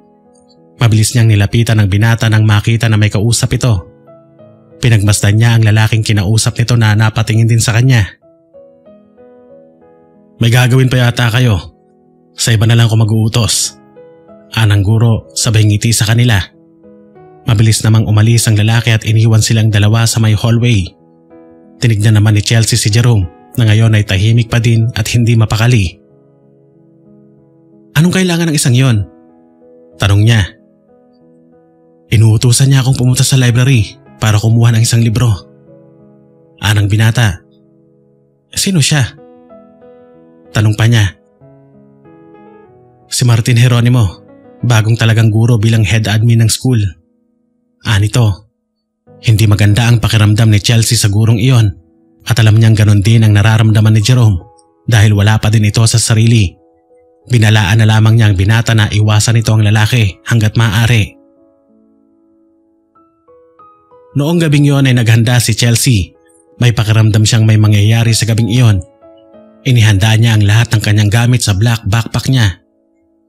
Mabilis niyang nilapitan ang binata nang makita na may kausap ito. Pinagmasdan niya ang lalaking kinausap nito na napatingin din sa kanya. May gagawin pa yata kayo. Sa iba na lang ako mag-uutos. Anang guro sabay ngiti sa kanila. Mabilis namang umalis ang lalaki at iniwan silang dalawa sa may hallway. Tinignan naman ni Chelsea si Jerome na ngayon ay tahimik pa din at hindi mapakali. Anong kailangan ng isang yon? Tanong niya. Inuutusan niya akong pumunta sa library para kumuha ng isang libro. Anang binata. Sino siya? Tanong pa niya. Si Martin Geronimo, bagong talagang guro bilang head admin ng school. Anito, hindi maganda ang pakiramdam ni Chelsea sa gurong iyon at alam niyang ganon din ang nararamdaman ni Jerome dahil wala pa din ito sa sarili. Binalaan na lamang niya ang binata na iwasan ito ang lalaki hanggat maaari. Noong gabing iyon ay naghanda si Chelsea. May pakiramdam siyang may mangyayari sa gabing iyon. Inihanda niya ang lahat ng kanyang gamit sa black backpack niya.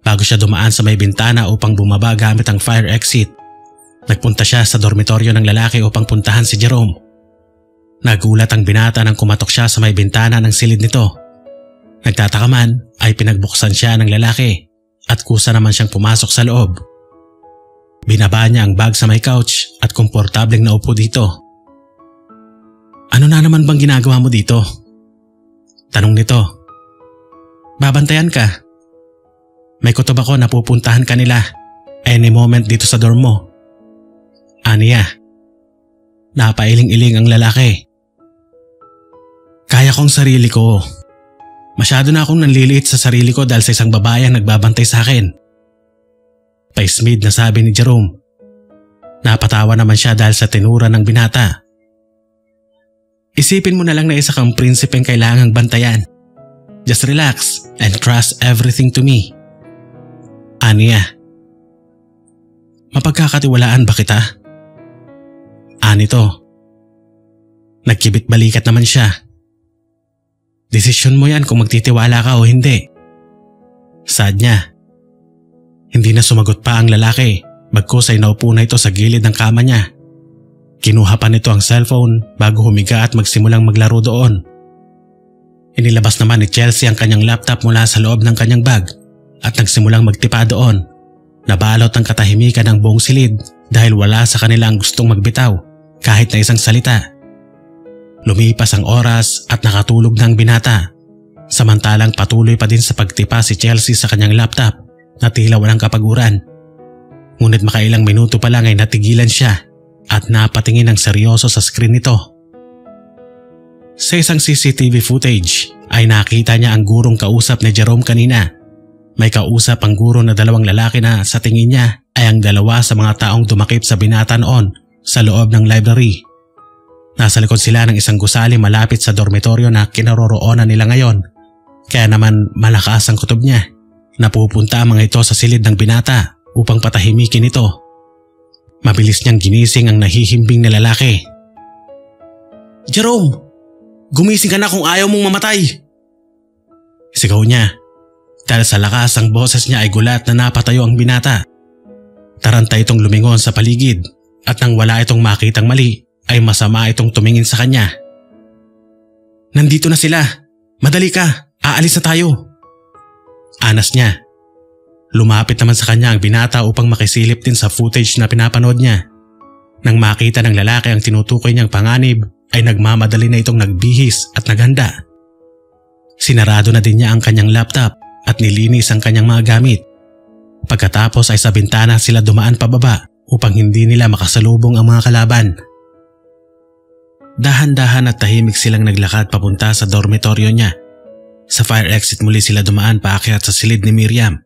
Bago siya dumaan sa may bintana upang bumaba gamit ang fire exit, nagpunta siya sa dormitoryo ng lalaki upang puntahan si Jerome. Nagulat ang binata nang kumatok siya sa may bintana ng silid nito. Nagtataka man ay pinagbuksan siya ng lalaki at kusa naman siyang pumasok sa loob. Binaba niya ang bag sa may couch at komportableng naupo dito. Ano na naman bang ginagawa mo dito? Tanong nito. Babantayan ka. May kutob ako na pupuntahan ka nila any moment dito sa dorm mo. Aniya. Napailing-iling ang lalaki. Kaya kong sarili ko. Masyado na akong nanliliit sa sarili ko dahil sa isang babae ang nagbabantay sa akin. Paismid na sabi ni Jerome. Napatawa naman siya dahil sa tinura ng binata. Isipin mo na lang na isa kang prinsipeng kailangang bantayan. Just relax and trust everything to me. Aniya. Mapagkakatiwalaan ba kita? Anito. Nagkibit balikat naman siya. Desisyon mo yan kung magtitiwala ka o hindi. Sad niya. Hindi na sumagot pa ang lalaki, bagkus ay naupo na ito sa gilid ng kama niya. Kinuha pa nito ang cellphone bago humiga at magsimulang maglaro doon. Inilabas naman ni Chelsea ang kanyang laptop mula sa loob ng kanyang bag at nagsimulang magtipa doon. Nabalot ang katahimikan ng buong silid dahil wala sa kanila ang gustong magbitaw kahit na isang salita. Lumipas ang oras at nakatulog na ang binata. Samantalang patuloy pa din sa pagtipa si Chelsea sa kanyang laptop na tila walang kapaguran. Ngunit makailang minuto pa lang ay natigilan siya at napatingin ng seryoso sa screen nito. Sa isang CCTV footage ay nakita niya ang gurong kausap ni Jerome kanina. May kausap ang guro na dalawang lalaki na sa tingin niya ay ang dalawa sa mga taong dumakip sa binata noon sa loob ng library. Nasa likod sila ng isang gusali malapit sa dormitoryo na kinaroroonan nila ngayon. Kaya naman malakas ang kutob niya. Napupunta ang mga ito sa silid ng binata upang patahimikin ito. Mabilis niyang ginising ang nahihimbing na lalaki. Jerome! Gumising ka na kung ayaw mong mamatay! Sigaw niya. Dahil sa lakas ang boses niya ay gulat na napatayo ang binata. Taranta itong lumingon sa paligid at nang wala itong makitang mali ay masama itong tumingin sa kanya. Nandito na sila. Madali ka. Aalis na tayo. Anas niya. Lumapit naman sa kanya ang binata upang makisilip din sa footage na pinapanood niya. Nang makita ng lalaki ang tinutukoy niyang panganib ay nagmamadali na itong nagbihis at naghanda. Sinarado na din niya ang kanyang laptop at nilinis ang kanyang mga gamit. Pagkatapos ay sa bintana sila dumaan pababa upang hindi nila makasalubong ang mga kalaban. Dahan-dahan at tahimik silang naglakad papunta sa dormitoryo niya. Sa fire exit muli sila dumaan paakyat sa silid ni Miriam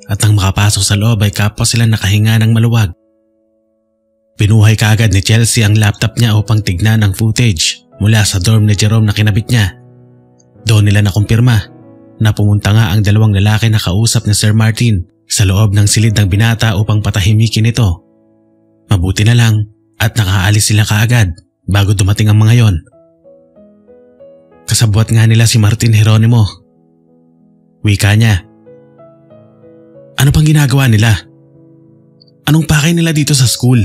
at nang makapasok sa loob ay kapwa sila nakahinga ng maluwag. Binuhay kaagad ni Chelsea ang laptop niya upang tignan ang footage mula sa dorm ni Jerome na kinabit niya. Doon nila nakumpirma na pumunta nga ang dalawang lalaki na kausap ni Sir Martin sa loob ng silid ng binata upang patahimikin ito. Mabuti na lang at nakaalis sila kaagad bago dumating ang mga yon. Kasabwat nga nila si Martin Geronimo. Wika niya. Ano pang ginagawa nila? Anong pakay nila dito sa school?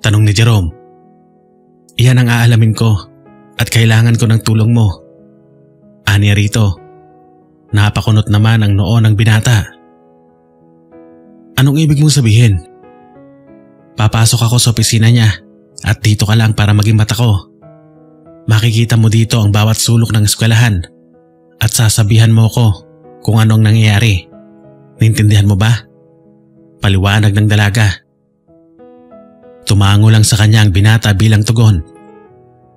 Tanong ni Jerome. Iyan ang aalamin ko at kailangan ko ng tulong mo. Aniya rito. Napakunot naman ang noo ng binata. Anong ibig mong sabihin? Papasok ako sa opisina niya at dito ka lang para maging mata ko. Makikita mo dito ang bawat sulok ng eskwelahan at sasabihan mo ko kung anong nangyayari. Naintindihan mo ba? Paliwanag ng dalaga. Tumango lang sa kanya ang binata bilang tugon.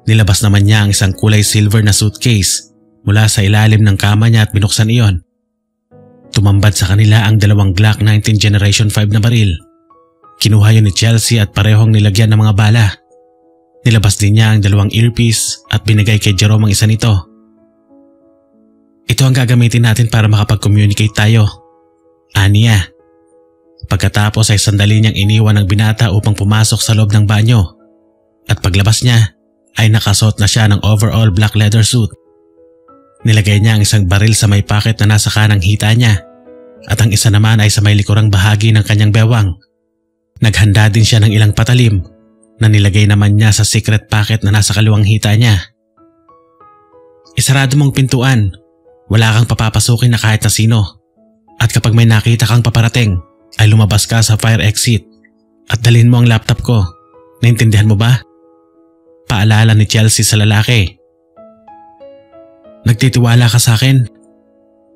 Nilabas naman niya ang isang kulay silver na suitcase mula sa ilalim ng kama niya at binuksan iyon. Tumambad sa kanila ang dalawang Glock 19 Generation 5 na baril. Kinuha yun ni Chelsea at parehong nilagyan ng mga bala. Nilabas din niya ang dalawang earpiece at binigay kay Jerome ang isa nito. Ito ang gagamitin natin para makapag-communicate tayo. Aniya. Pagkatapos ay sandali niyang iniwan ang binata upang pumasok sa loob ng banyo. At paglabas niya ay nakasuot na siya ng overall black leather suit. Nilagay niya ang isang baril sa may pocket na nasa kanang hita niya at ang isa naman ay sa may likurang bahagi ng kanyang bewang. Naghanda din siya ng ilang patalim na nilagay naman niya sa secret pocket na nasa kaliwang hita niya. Isarado mong pintuan. Wala kang papapasukin na kahit na sino. At kapag may nakita kang paparating, ay lumabas ka sa fire exit at dalhin mo ang laptop ko. Naintindihan mo ba? Paalala ni Chelsea sa lalaki. Nagtitiwala ka sa akin?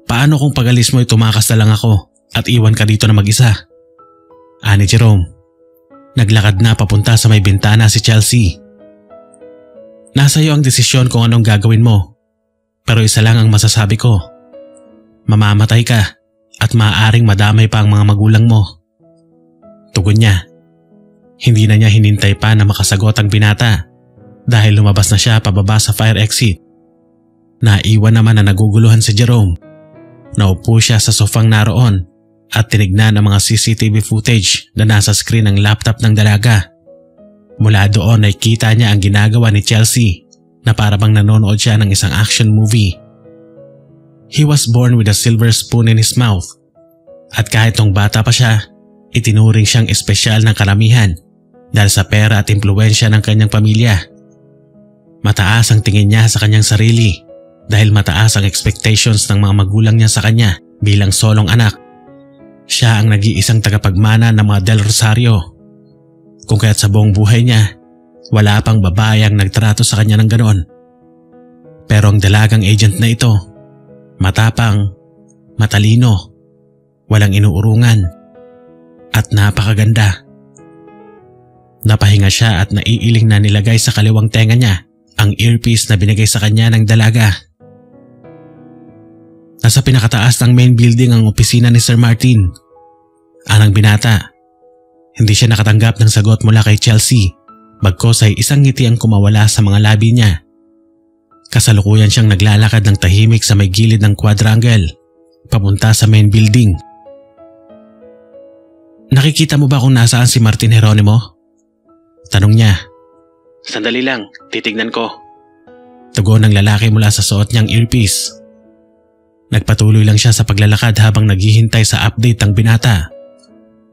Paano kung pag-alis mo ay tumakas na lang ako at iwan ka dito na mag-isa? Ani Jerome. Naglakad na papunta sa may bintana si Chelsea. Nasa iyo ang desisyon kung anong gagawin mo. Pero isa lang ang masasabi ko. Mamamatay ka at maaaring madamay pa ang mga magulang mo. Tugon niya. Hindi na niya hinintay pa na makasagot ang binata dahil lumabas na siya pababa sa fire exit. Naiwan naman na naguguluhan si Jerome. Naupo siya sa sofang naroon at tinignan ang mga CCTV footage na nasa screen ng laptop ng dalaga. Mula doon ay kita niya ang ginagawa ni Chelsea na para bang nanonood siya ng isang action movie. He was born with a silver spoon in his mouth at kahit nung bata pa siya, itinuring siyang espesyal ng karamihan dahil sa pera at impluwensya ng kanyang pamilya. Mataas ang tingin niya sa kanyang sarili dahil mataas ang expectations ng mga magulang niya sa kanya bilang solong anak. Siya ang nag-iisang tagapagmana ng mga Del Rosario. Kung kaya't sa buong buhay niya, wala pang babae ang nagtrato sa kanya ng ganon. Pero ang dalagang agent na ito, matapang, matalino, walang inuurungan, at napakaganda. Napahinga siya at naiiling na nilagay sa kaliwang tenga niya ang earpiece na binigay sa kanya ng dalaga. Nasa pinakataas ng main building ang opisina ni Sir Martin. Anang binata. Hindi siya nakatanggap ng sagot mula kay Chelsea, bagkos ay isang ngiti ang kumawala sa mga labi niya. Kasalukuyan siyang naglalakad ng tahimik sa may gilid ng quadrangle, papunta sa main building. Nakikita mo ba kung nasaan si Martin Jeronimo? Tanong niya. Sandali lang, titignan ko. Tugon ng lalaki mula sa suot niyang earpiece. Nagpatuloy lang siya sa paglalakad habang naghihintay sa update ng binata.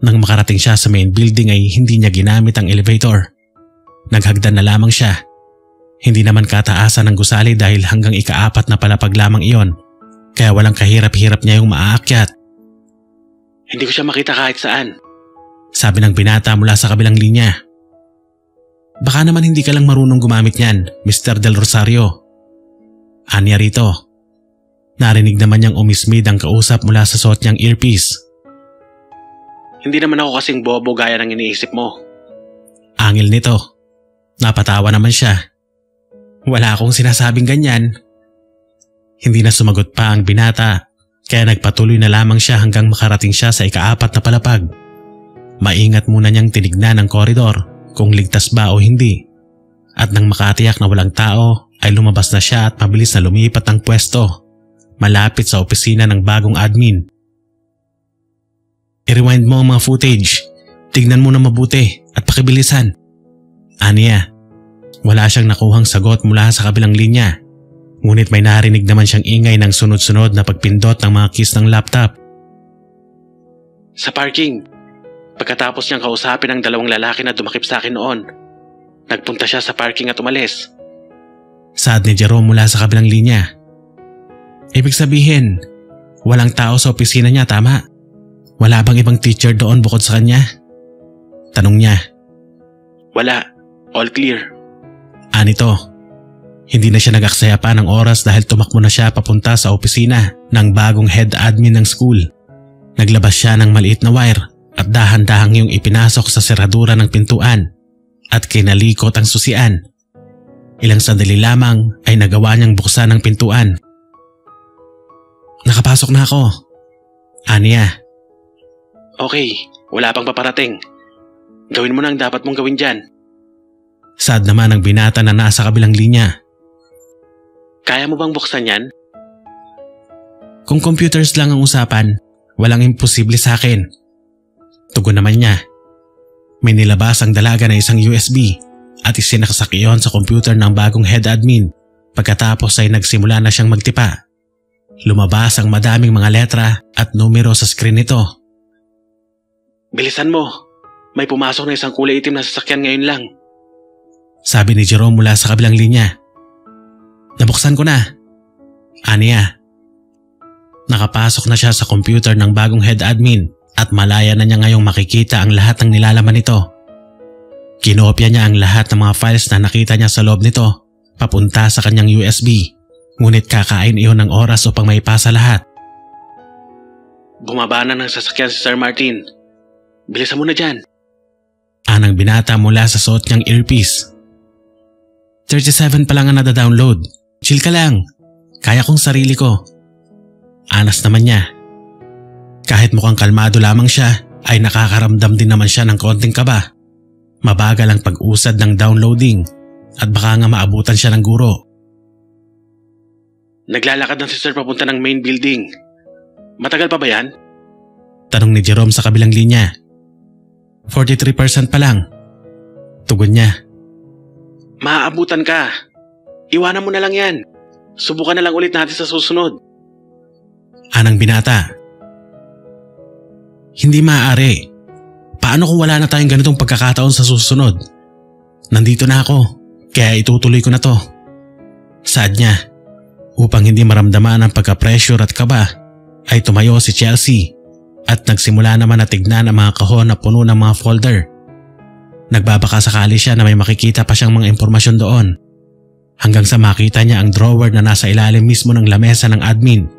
Nang makarating siya sa main building ay hindi niya ginamit ang elevator. Naghagdan na lamang siya. Hindi naman kataasan ng gusali dahil hanggang ika-4 na palapag lamang iyon, kaya walang kahirap-hirap niya yung maaakyat. Hindi ko siya makita kahit saan, sabi ng binata mula sa kabilang linya. Baka naman hindi ka lang marunong gumamit niyan, Mr. Del Rosario. Anya rito. Narinig naman niyang umismid ang kausap mula sa suot niyang earpiece. Hindi naman ako kasing bobo gaya ng iniisip mo. Angil nito. Napatawa naman siya. Wala akong sinasabing ganyan. Hindi na sumagot pa ang binata, kaya nagpatuloy na lamang siya hanggang makarating siya sa ika-4 na palapag. Maingat muna niyang tinignan ang koridor kung ligtas ba o hindi. At nang makatiyak na walang tao ay lumabas na siya at mabilis na lumipat ng pwesto malapit sa opisina ng bagong admin. I-rewind mo ang mga footage. Tignan mo na mabuti at pakibilisan. Aniya. Wala siyang nakuhang sagot mula sa kabilang linya. Ngunit may narinig naman siyang ingay ng sunod-sunod na pagpindot ng mga keys ng laptop. Sa parking. Pagkatapos niyang kausapin ang dalawang lalaki na dumakip sa akin noon, nagpunta siya sa parking at umalis. Saad ni Jerome mula sa kabilang linya. Ibig sabihin, walang tao sa opisina niya, tama? Wala bang ibang teacher doon bukod sa kanya? Tanong niya. Wala. All clear. Anito. Hindi na siya nag-aksaya pa ng oras dahil tumakbo na siya papunta sa opisina ng bagong head admin ng school. Naglabas siya ng maliit na wire at dahan-dahang yung ipinasok sa seradura ng pintuan at kinalikot ang susian. Ilang sandali lamang ay nagawa niyang buksan ang pintuan. Nakapasok na ako. Aniya. Okay, wala pang paparating. Gawin mo na ang dapat mong gawin dyan. Sad naman ang binata na nasa kabilang linya. Kaya mo bang buksan yan? Kung computers lang ang usapan, walang imposible sa akin. Tugon naman niya. May nilabas ang dalaga na isang USB at isinakasak iyon sa computer ng bagong head admin. Pagkatapos ay nagsimula na siyang magtipa. Lumabas ang madaming mga letra at numero sa screen nito. Bilisan mo. May pumasok na isang kulay itim na sasakyan ngayon lang. Sabi ni Jerome mula sa kabilang linya. Nabuksan ko na. Aniya. Nakapasok na siya sa computer ng bagong head admin at malaya na niya ngayong makikita ang lahat ng nilalaman nito. Kinopya niya ang lahat ng mga files na nakita niya sa loob nito papunta sa kanyang USB. Ngunit kakain iyon ng oras upang maipasa lahat. Bumaba na ng sasakyan si Sir Martin. Bilisan mo na dyan. Anang binata mula sa suot niyang earpiece. 37 pa lang ang nada-download. Chill ka lang. Kaya kong sarili ko. Anas naman niya. Kahit mukhang kalmado lamang siya, ay nakakaramdam din naman siya ng konting kaba. Mabagal ang pag-usad ng downloading at baka nga maabutan siya ng guro. Naglalakad na si Sir papunta ng main building. Matagal pa ba yan? Tanong ni Jerome sa kabilang linya. 43% pa lang. Tugon niya. Maaabutan ka. Iwanan mo na lang yan. Subukan na lang ulit natin sa susunod. Anang binata. Hindi maaari. Paano kung wala na tayong ganitong pagkakataon sa susunod? Nandito na ako, kaya itutuloy ko na to. Sad niya. Upang hindi maramdaman ang pagka-pressure at kaba, ay tumayo si Chelsea at nagsimula naman na tignan ang mga kahon na puno ng mga folder. Nagbabaka sakali siya na may makikita pa siyang mga impormasyon doon. Hanggang sa makita niya ang drawer na nasa ilalim mismo ng lamesa ng admin.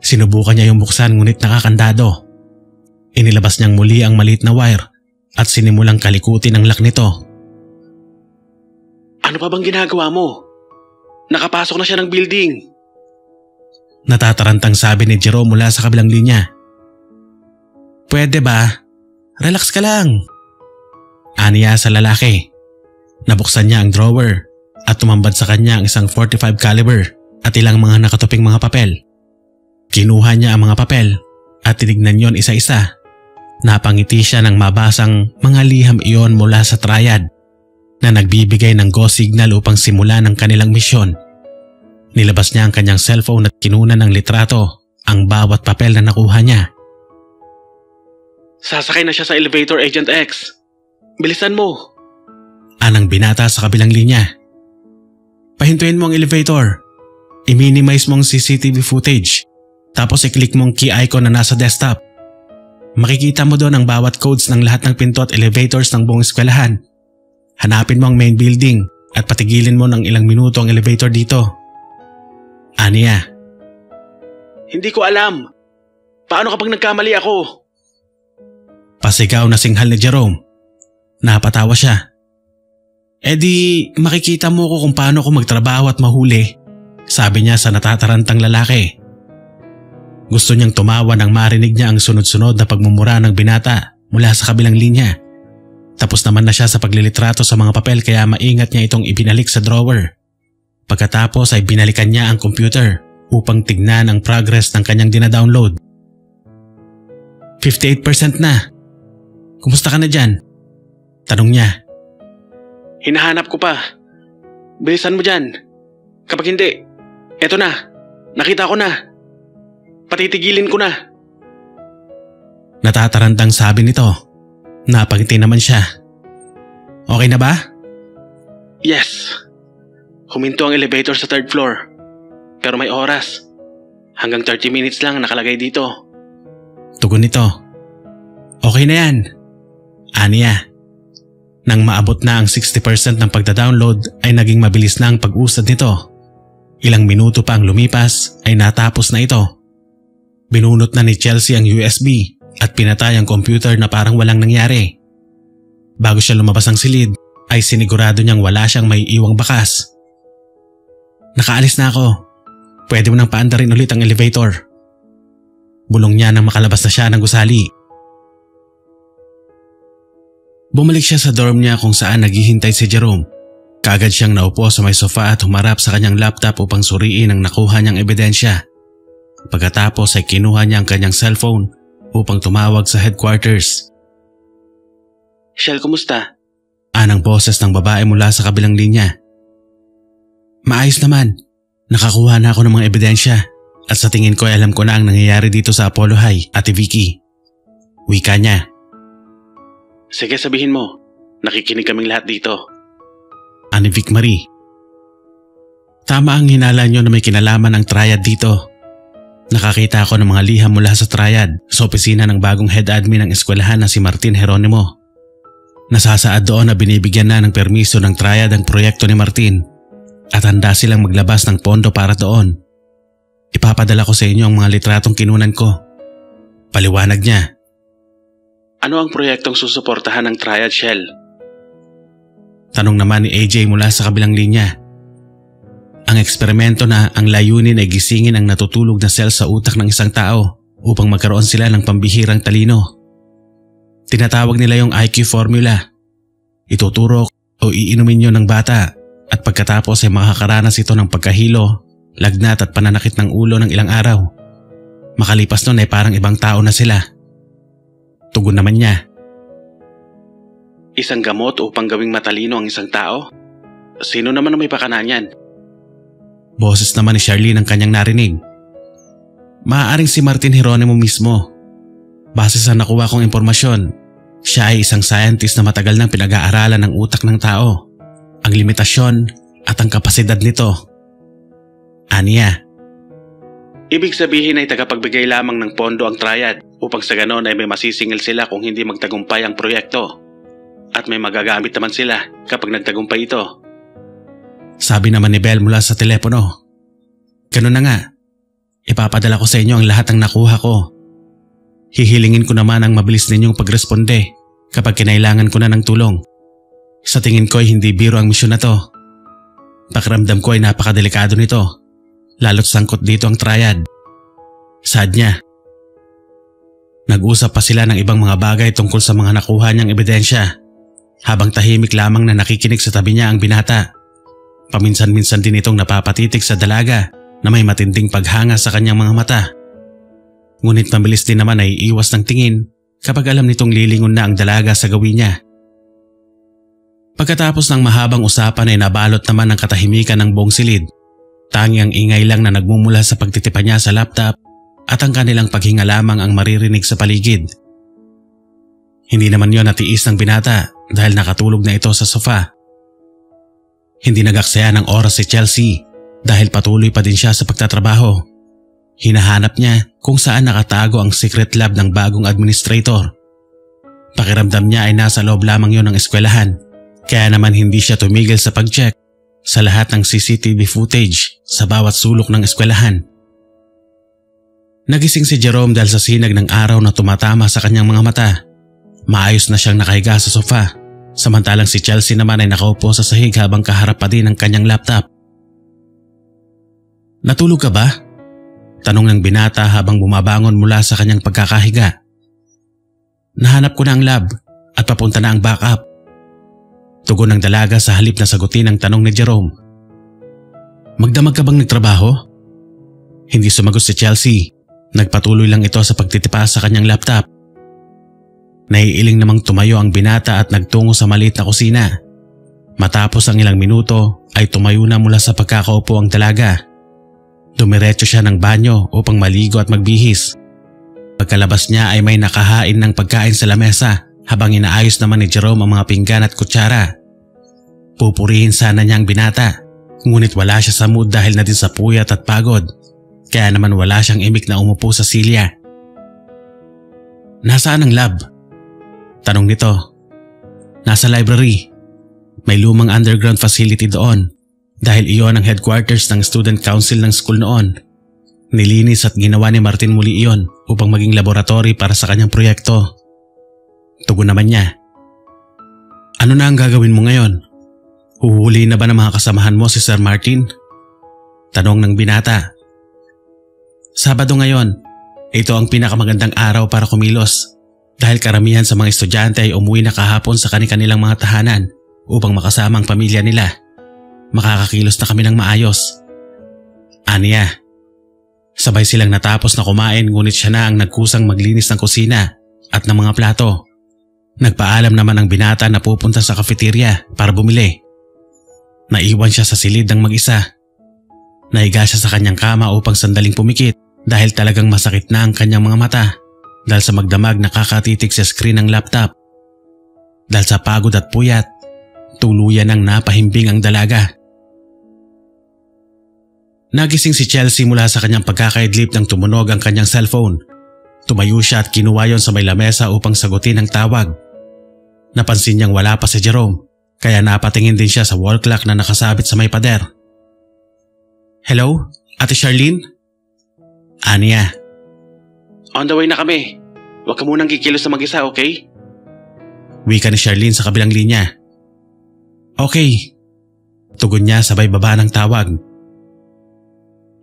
Sinubukan niya yung buksan ngunit nakakandado. Inilabas niyang muli ang maliit na wire at sinimulang kalikutin ang lock nito. Ano pa bang ginagawa mo? Nakapasok na siya ng building. Natatarantang sabi ni Jerome mula sa kabilang linya. Pwede ba? Relax ka lang. Aniya sa lalaki. Nabuksan niya ang drawer at tumambad sa kanya ang isang .45 caliber at ilang mga nakatuping mga papel. Kinuha niya ang mga papel at tinignan yon isa-isa. Napangiti siya nang mabasang mga liham iyon mula sa triad na nagbibigay ng go signal upang simulan ang kanilang misyon. Nilabas niya ang kanyang cellphone at kinunan ng litrato ang bawat papel na nakuha niya. Sasakay na siya sa elevator, Agent X. Bilisan mo. Anang binata sa kabilang linya. Pahintuin mo ang elevator. I-minimize mo ang CCTV footage. Tapos i-click mo ang key icon na nasa desktop. Makikita mo doon ang bawat codes ng lahat ng pinto at elevators ng buong eskwelahan. Hanapin mo ang main building at patigilin mo ng ilang minuto ang elevator dito. Aniya. Hindi ko alam. Paano kapag nagkamali ako? Pasigaw na singhal ni Jerome. Napatawa siya. E di makikita mo ko kung paano ko magtrabaho at mahuli, sabi niya sa natatarantang lalaki. Gusto niyang tumawa nang marinig niya ang sunod-sunod na pagmumura ng binata mula sa kabilang linya. Tapos naman na siya sa paglilitrato sa mga papel kaya maingat niya itong ibinalik sa drawer. Pagkatapos ay binalikan niya ang computer upang tignan ang progress ng kanyang dinadownload. 58% na. Kumusta ka na dyan? Tanong niya. Hinahanap ko pa. Bilisan mo dyan. Kapag hindi, eto na. Nakita ko na. Patitigilin ko na. Natatarantang sabi nito. Napangiti naman siya. Okay na ba? Yes. Huminto ang elevator sa 3rd floor. Pero may oras. Hanggang 30 minutes lang nakalagay dito. Tugon nito. Okay na yan. Aniya. Nang maabot na ang 60% ng pagda-download ay naging mabilis na ang pag-usad nito. Ilang minuto pa ang lumipas ay natapos na ito. Binunot na ni Chelsea ang USB at pinatay ang computer na parang walang nangyari. Bago siya lumabas ang silid ay sinigurado niyang wala siyang may iwang bakas. Nakaalis na ako. Pwede mo nang paandarin ulit ang elevator. Bulong niya nang makalabas na siya ng gusali. Bumalik siya sa dorm niya kung saan naghihintay si Jerome. Kaagad siyang naupo sa may sofa at humarap sa kanyang laptop upang suriin ang nakuha niyang ebidensya. Pagkatapos ay kinuha niya ang kanyang cellphone upang tumawag sa headquarters. Shell, kumusta? Anang boses ng babae mula sa kabilang linya. Maayos naman. Nakakuha na ako ng mga ebidensya at sa tingin ko ay alam ko na ang nangyayari dito sa Apollo High, Ate Vicky. Wika niya. Sige, sabihin mo. Nakikinig kaming lahat dito. Ani Vic Marie. Tama ang hinala niyo na may kinalaman ang triad dito. Nakakita ako ng mga liham mula sa triad sa opisina ng bagong head admin ng eskwelahan na si Martin Geronimo. Nasasaad doon na binibigyan na ng permiso ng triad ang proyekto ni Martin at handa silang maglabas ng pondo para doon. Ipapadala ko sa inyo ang mga litratong kinunan ko. Paliwanag niya. Ano ang proyektong susuportahan ng Triad, Shell? Tanong naman ni AJ mula sa kabilang linya. Ang eksperimento na ang layunin ay gisingin ang natutulog na cell sa utak ng isang tao upang magkaroon sila ng pambihirang talino. Tinatawag nila yung IQ formula. Ituturo o iinumin nyo ng bata at pagkatapos ay makakaranas ito ng pagkahilo, lagnat at pananakit ng ulo ng ilang araw. Makalipas nun ay parang ibang tao na sila. Tugon naman niya. Isang gamot upang gawing matalino ang isang tao? Sino naman ang may pakana niyan? Boses naman ni Charlene ang kanyang narinig. Maaaring si Martin Jeronimo mismo. Base sa nakuha kong impormasyon, siya ay isang scientist na matagal nang pinag-aaralan ng utak ng tao, ang limitasyon at ang kapasidad nito. Aniya. Ibig sabihin ay tagapagbigay lamang ng pondo ang triad upang sa ganon ay may masisingil sila kung hindi magtagumpay ang proyekto. At may magagamit naman sila kapag nagtagumpay ito. Sabi naman ni Belle mula sa telepono. Ganun na nga. Ipapadala ko sa inyo ang lahat ng nakuha ko. Hihilingin ko naman ang mabilis ninyong pagresponde kapag kinailangan ko na ng tulong. Sa tingin ko ay hindi biro ang misyon na to. Pakiramdam ko ay napakadelikado nito. Lalo't sangkot dito ang triad. Sad niya. Nag-usap pa sila ng ibang mga bagay tungkol sa mga nakuha niyang ebidensya. Habang tahimik lamang na nakikinig sa tabi niya ang binata. Paminsan-minsan din itong napapatitig sa dalaga na may matinding paghanga sa kanyang mga mata. Ngunit mabilis din naman ay iwas ng tingin kapag alam nitong lilingon na ang dalaga sa gawin niya. Pagkatapos ng mahabang usapan ay nabalot naman ang katahimikan ng buong silid. Tangi ang ingay lang na nagmumula sa pagtitipan niya sa laptop at ang kanilang paghinga lamang ang maririnig sa paligid. Hindi naman yon natiis ng binata dahil nakatulog na ito sa sofa. Hindi nagaksaya ng oras si Chelsea dahil patuloy pa din siya sa pagtatrabaho. Hinahanap niya kung saan nakatago ang secret lab ng bagong administrator. Pakiramdam niya ay nasa loob lamang yon ng eskwelahan, kaya naman hindi siya tumigil sa pag-check sa lahat ng CCTV footage sa bawat sulok ng eskwelahan. Nagising si Jerome dahil sa sinag ng araw na tumatama sa kanyang mga mata. Maayos na siyang nakahiga sa sofa, samantalang si Chelsea naman ay nakaupo sa sahig habang kaharap pa din ang kanyang laptop. Natulog ka ba? Tanong ng binata habang bumabangon mula sa kanyang pagkakahiga. Nahanap ko na ang lab at papunta na ang backup. Tugon ng dalaga sa halip na sagutin ang tanong ni Jerome. Magdamag ka bang nagtrabaho? Hindi sumagot si Chelsea. Nagpatuloy lang ito sa pagtitipa sa kanyang laptop. Naiiling namang tumayo ang binata at nagtungo sa maliit na kusina. Matapos ang ilang minuto ay tumayo na mula sa pagkakaupo ang dalaga. Dumiretso siya ng banyo upang maligo at magbihis. Pagkalabas niya ay may nakahain ng pagkain sa lamesa habang inaayos naman ni Jerome ang mga pinggan at kutsara. Pupurihin sana niya ang binata, ngunit wala siya sa mood dahil na din sa puyat at pagod. Kaya naman wala siyang imik na umupo sa silya. Nasaan ang lab? Tanong nito. Nasa library. May lumang underground facility doon dahil iyon ang headquarters ng student council ng school noon. Nilinis at ginawa ni Martin muli iyon upang maging laboratory para sa kanyang proyekto. Tugon naman niya. Ano na ang gagawin mo ngayon? Huhuli na ba ng mga kasamahan mo si Sir Martin? Tanong ng binata. Sabado ngayon. Ito ang pinakamagandang araw para kumilos dahil karamihan sa mga estudyante ay umuwi na kahapon sa kanilang mga tahanan upang makasama ang pamilya nila. Makakakilos na kami ng maayos. Aniya. Sabay silang natapos na kumain ngunit siya na ang nagkusang maglinis ng kusina at ng mga plato. Nagpaalam naman ang binata na pupunta sa cafeteria para bumili. Naiwan siya sa silid ng mag-isa. Naiga siya sa kanyang kama upang sandaling pumikit dahil talagang masakit na ang kanyang mga mata dahil sa magdamag na kakatitig sa screen ng laptop. Dahil sa pagod at puyat, tuluyan ang napahimbing ang dalaga. Nagising si Chelsea mula sa kanyang pagkakaidlip nang tumunog ang kanyang cellphone. Tumayo siya at kinuha yon sa may lamesa upang sagutin ang tawag. Napansin niyang wala pa si Jerome, kaya napatingin din siya sa wall clock na nakasabit sa may pader. Hello, Ate Charlene? Aniya. On the way na kami. Huwag ka munang kikilos na mag-isa, okay? Wika ni Charlene sa kabilang linya. Okay. Tugon niya sabay baba ng tawag.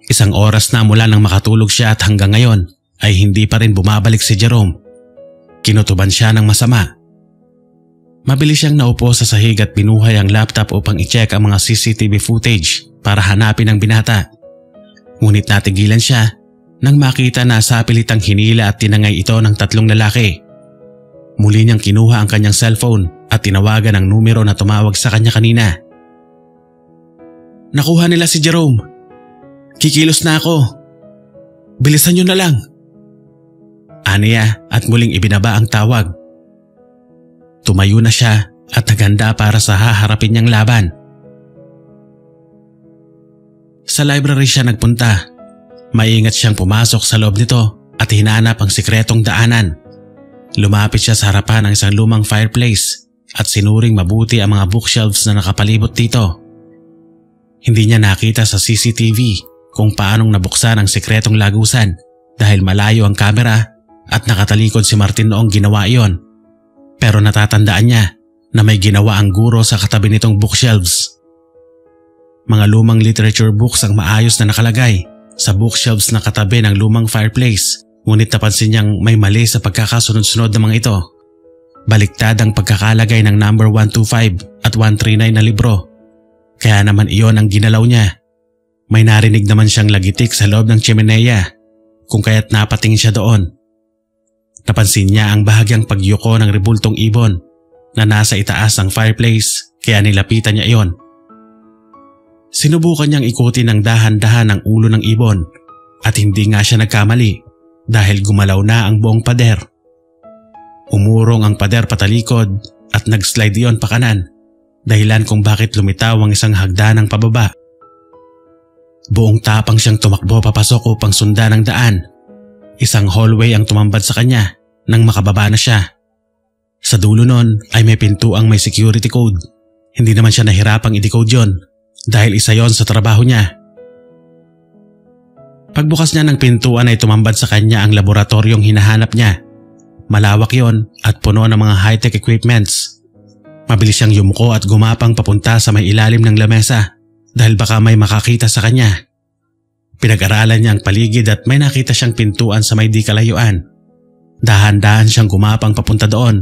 Isang oras na mula nang makatulog siya at hanggang ngayon ay hindi pa rin bumabalik si Jerome. Kinutuban siya ng masama. Mabilis siyang naupo sa sahig at binuhay ang laptop upang i-check ang mga CCTV footage para hanapin ang binata. Ngunit natigilan siya nang makita na sa pilitang hinila at tinangay ito ng 3 lalaki. Muli niyang kinuha ang kanyang cellphone at tinawagan ang numero na tumawag sa kanya kanina. Nakuha nila si Jerome. Kikilos na ako. Bilisan niyo na lang. Aniya at muling ibinaba ang tawag. Tumayo na siya at naghanda para sa haharapin niyang laban. Sa library siya nagpunta. Maingat siyang pumasok sa loob nito at hinanap ang sikretong daanan. Lumapit siya sa harapan ng isang lumang fireplace at sinuring mabuti ang mga bookshelves na nakapalibot dito. Hindi niya nakita sa CCTV kung paanong nabuksan ang sikretong lagusan dahil malayo ang kamera at nakatalikod si Martin noong ginawa iyon. Pero natatandaan niya na may ginawa ang guro sa katabi nitong bookshelves. Mga lumang literature books ang maayos na nakalagay sa bookshelves na katabi ng lumang fireplace, ngunit napansin niyang may mali sa pagkakasunod-sunod ng mga ito. Baliktad ang pagkakalagay ng number 125 at 139 na libro. Kaya naman iyon ang ginalaw niya. May narinig naman siyang lagitik sa loob ng chimenea, kung kaya't napatingin siya doon. Napansin niya ang bahagyang pagyuko ng rebultong ibon na nasa itaas ng fireplace, kaya nilapitan niya iyon. Sinubukan niyang ikutin ng dahan-dahan ang ulo ng ibon at hindi nga siya nagkamali dahil gumalaw na ang buong pader. Umurong ang pader patalikod at nag-slide iyon pa kanan, dahilan kung bakit lumitaw ang isang hagdanang pababa. Buong tapang siyang tumakbo papasok upang sundan ang daan. Isang hallway ang tumambad sa kanya nang makababa na siya. Sa dulo nun ay may pintuang may security code. Hindi naman siya nahirapang i-decode yon dahil isa yon sa trabaho niya. Pagbukas niya ng pintuan ay tumambad sa kanya ang laboratoryong hinahanap niya. Malawak yon at puno ng mga high-tech equipments. Mabilis siyang yumuko at gumapang papunta sa may ilalim ng lamesa dahil baka may makakita sa kanya. Pinag-aralan niya ang paligid at may nakita siyang pintuan sa may di kalayuan. Dahan-dahan siyang gumapang papunta doon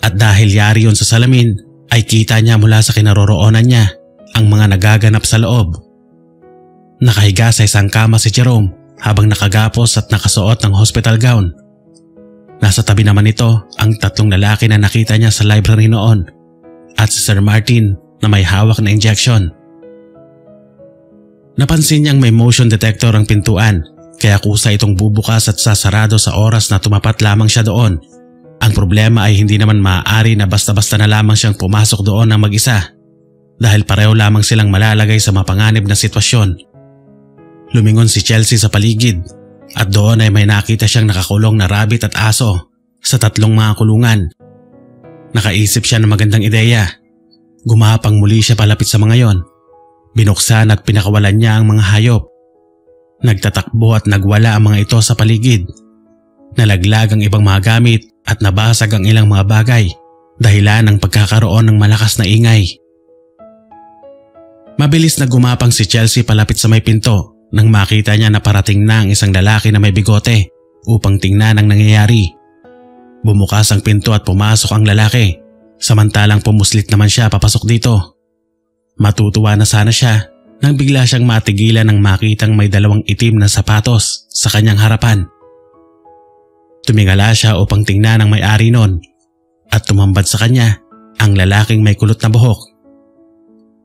at dahil yari yon sa salamin ay kita niya mula sa kinaroroonan niya ang mga nagaganap sa loob. Nakahiga sa isang kama si Jerome habang nakagapos at nakasuot ng hospital gown. Nasa tabi naman nito ang 3 lalaki na nakita niya sa library noon at si Sir Martin na may hawak na injection. Napansin niyang may motion detector ang pintuan kaya kusa itong bubukas at sasarado sa oras na tumapat lamang siya doon. Ang problema ay hindi naman maaari na basta-basta na lamang siyang pumasok doon ng mag-isa dahil pareho lamang silang malalagay sa mapanganib na sitwasyon. Lumingon si Chelsea sa paligid at doon ay may nakita siyang nakakulong na rabbit at aso sa 3 mga kulungan. Nakaisip siya ng magandang ideya. Gumapang muli siya palapit sa mga yon. Binuksan at pinakawalan niya ang mga hayop. Nagtatakbo at nagwala ang mga ito sa paligid. Nalaglag ang ibang mga gamit at nabasag ang ilang mga bagay dahilan ng pagkakaroon ng malakas na ingay. Mabilis na gumapang si Chelsea palapit sa may pinto nang makita niya na parating na ang isang lalaki na may bigote upang tingnan ang nangyayari. Bumukas ang pinto at pumasok ang lalaki, samantalang pumuslit naman siya papasok dito. Matutuwa na sana siya nang bigla siyang matigilan nang makitang may 2 itim na sapatos sa kanyang harapan. Tumingala siya upang tingnan ang may-ari nun at tumambad sa kanya ang lalaking may kulot na buhok.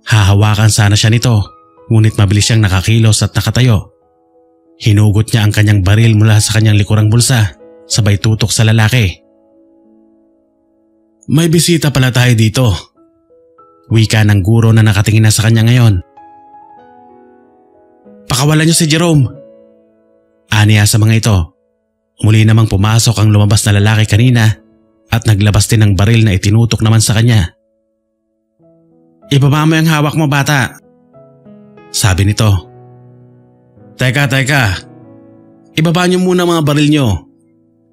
Hahawakan sana siya nito, ngunit mabilis siyang nakakilos at nakatayo. Hinugot niya ang kanyang baril mula sa kanyang likurang bulsa, sabay tutok sa lalaki. May bisita pala tayo dito. Wika ng guro na nakatingin na sa kanya ngayon. Pakawalan niyo si Jerome. Aniya sa mga ito. Muli namang pumasok ang lumabas na lalaki kanina at naglabas din ng baril na itinutok naman sa kanya. Ibaba mo yung hawak mo, bata. Sabi nito. Teka. Ibaba niyo muna mga baril niyo.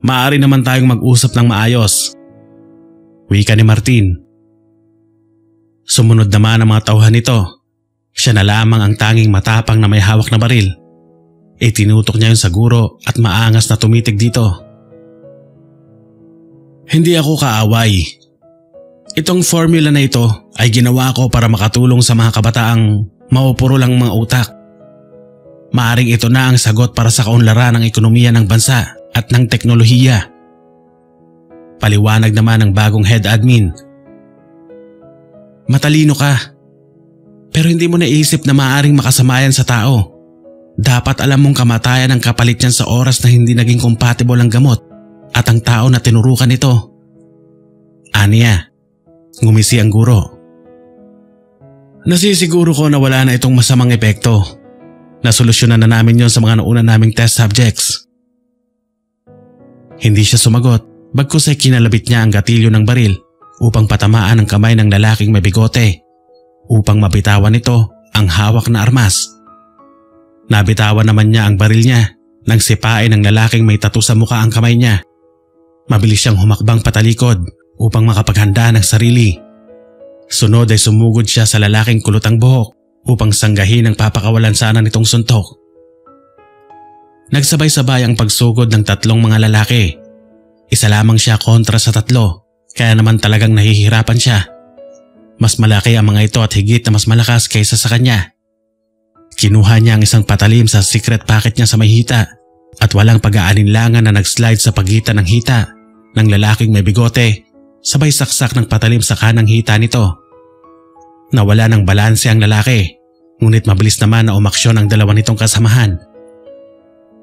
Maaari naman tayong mag-usap ng maayos. Wika ni Martin. Sumunod naman ang mga tauhan nito. Siya na lamang ang tanging matapang na may hawak na baril. Itinutok niya yung sa guro at maangas na tumitig dito. Hindi ako kaaway. Itong formula na ito ay ginawa ko para makatulong sa mga kabataang maupuro lang mga utak. Maaring ito na ang sagot para sa kaunlaran ng ekonomiya ng bansa at ng teknolohiya. Paliwanag naman ng bagong head admin. Matalino ka, pero hindi mo naisip na maaaring makasamayan sa tao. Dapat alam mong kamatayan ang kapalit niyan sa oras na hindi naging compatible ang gamot at ang tao na tinurukan nito. Aniya, ngumisi ang guro. Nasisiguro ko na wala na itong masamang epekto. Nasolusyonan na namin yon sa mga nauna naming test subjects. Hindi siya sumagot, bagkus ay kinalabit niya ang gatilyo ng baril upang patamaan ang kamay ng lalaking may bigote upang mabitawan nito ang hawak na armas. Nabitawan naman niya ang baril niya nang sipain ng lalaking may tattoo sa mukha ang kamay niya. Mabilis siyang humakbang patalikod upang makapaghanda ng sarili. Sunod ay sumugod siya sa lalaking kulutang buhok upang sanggahin ang papakawalan sana nitong suntok. Nagsabay-sabay ang pagsugod ng tatlong mga lalaki. Isa lamang siya kontra sa tatlo, kaya naman talagang nahihirapan siya. Mas malaki ang mga ito at higit na mas malakas kaysa sa kanya. Kinuha niya ang isang patalim sa secret pocket niya sa may hita at walang pag-aalinlangan na nag-slide sa pagitan ng hita ng lalaking may bigote, sabay saksak ng patalim sa kanang hita nito. Nawala ng balanse ang lalaki, ngunit mabilis naman na umaksyon ang dalawa nitong kasamahan.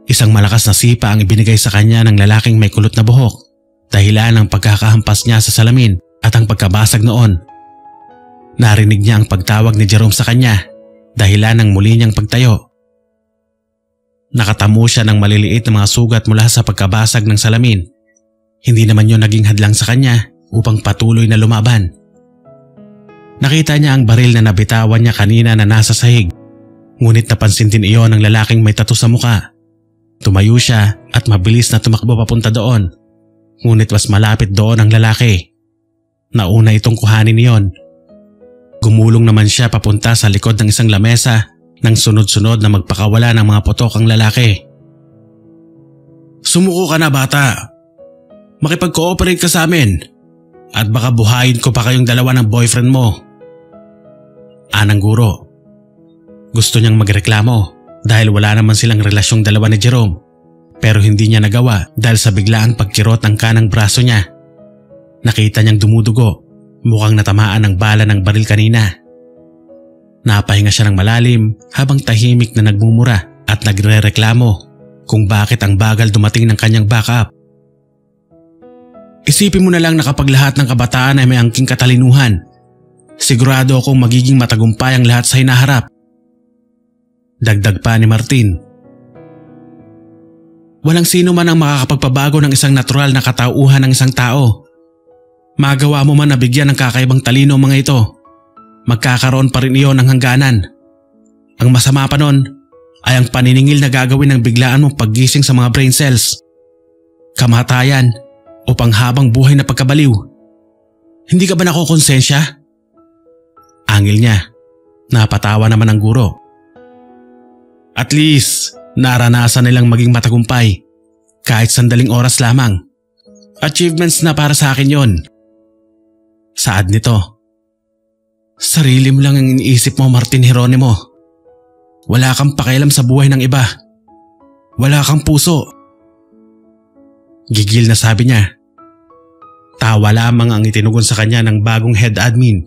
Isang malakas na sipa ang ibinigay sa kanya ng lalaking may kulot na buhok, dahilan ng pagkakahampas niya sa salamin at ang pagkabasag noon. Narinig niya ang pagtawag ni Jerome sa kanya, dahilan ng muli niyang pagtayo. Nakatamo siya ng maliliit na mga sugat mula sa pagkabasag ng salamin. Hindi naman yun naging hadlang sa kanya upang patuloy na lumaban. Nakita niya ang baril na nabitawan niya kanina na nasa sahig, ngunit napansin din iyon ng lalaking may tattoo sa mukha. Tumayo siya at mabilis na tumakbo papunta doon, ngunit mas malapit doon ang lalaki. Nauna itong kuhanin niyon. Gumulong naman siya papunta sa likod ng isang lamesa nang sunod-sunod na magpakawala ng mga putok ang lalaki. Sumuko ka na, bata. Makipag-cooperate ka sa amin at baka buhayin ko pa kayong dalawa ng boyfriend mo. Anang guro. Gusto niyang magreklamo dahil wala naman silang relasyong dalawa ni Jerome, pero hindi niya nagawa dahil sa biglaang pagkirot ng kanang braso niya. Nakita niyang dumudugo, mukhang natamaan ng bala ng baril kanina. Napahinga siya ng malalim habang tahimik na nagmumura at nagrereklamo kung bakit ang bagal dumating ng kanyang backup. Isipin mo na lang na kapag lahat ng kabataan ay may angking katalinuhan, sigurado akong magiging matagumpay ang lahat sa hinaharap. Dagdag pa ni Martin. Walang sino man ang makakapagpabago ng isang natural na katauhan ng isang tao. Magawa mo man na bigyan ng kakaibang talino mga ito, magkakaroon pa rin iyon ng hangganan. Ang masama pa nun ay ang paniningil na gagawin ng biglaan mong paggising sa mga brain cells. Kamatayan o panghabang buhay na pagkabaliw. Hindi ka ba nakokonsensya? Angil niya. Napatawa naman ang guro. At least, naranasan nilang maging matagumpay. Kahit sandaling oras lamang. Achievements na para sa akin yon. Saad nito. Sarili mo lang ang iniisip mo, Martin Jeronimo. Wala kang pakialam sa buhay ng iba. Wala kang puso. Gigil na sabi niya. Tawa lamang ang itinugon sa kanya ng bagong head admin.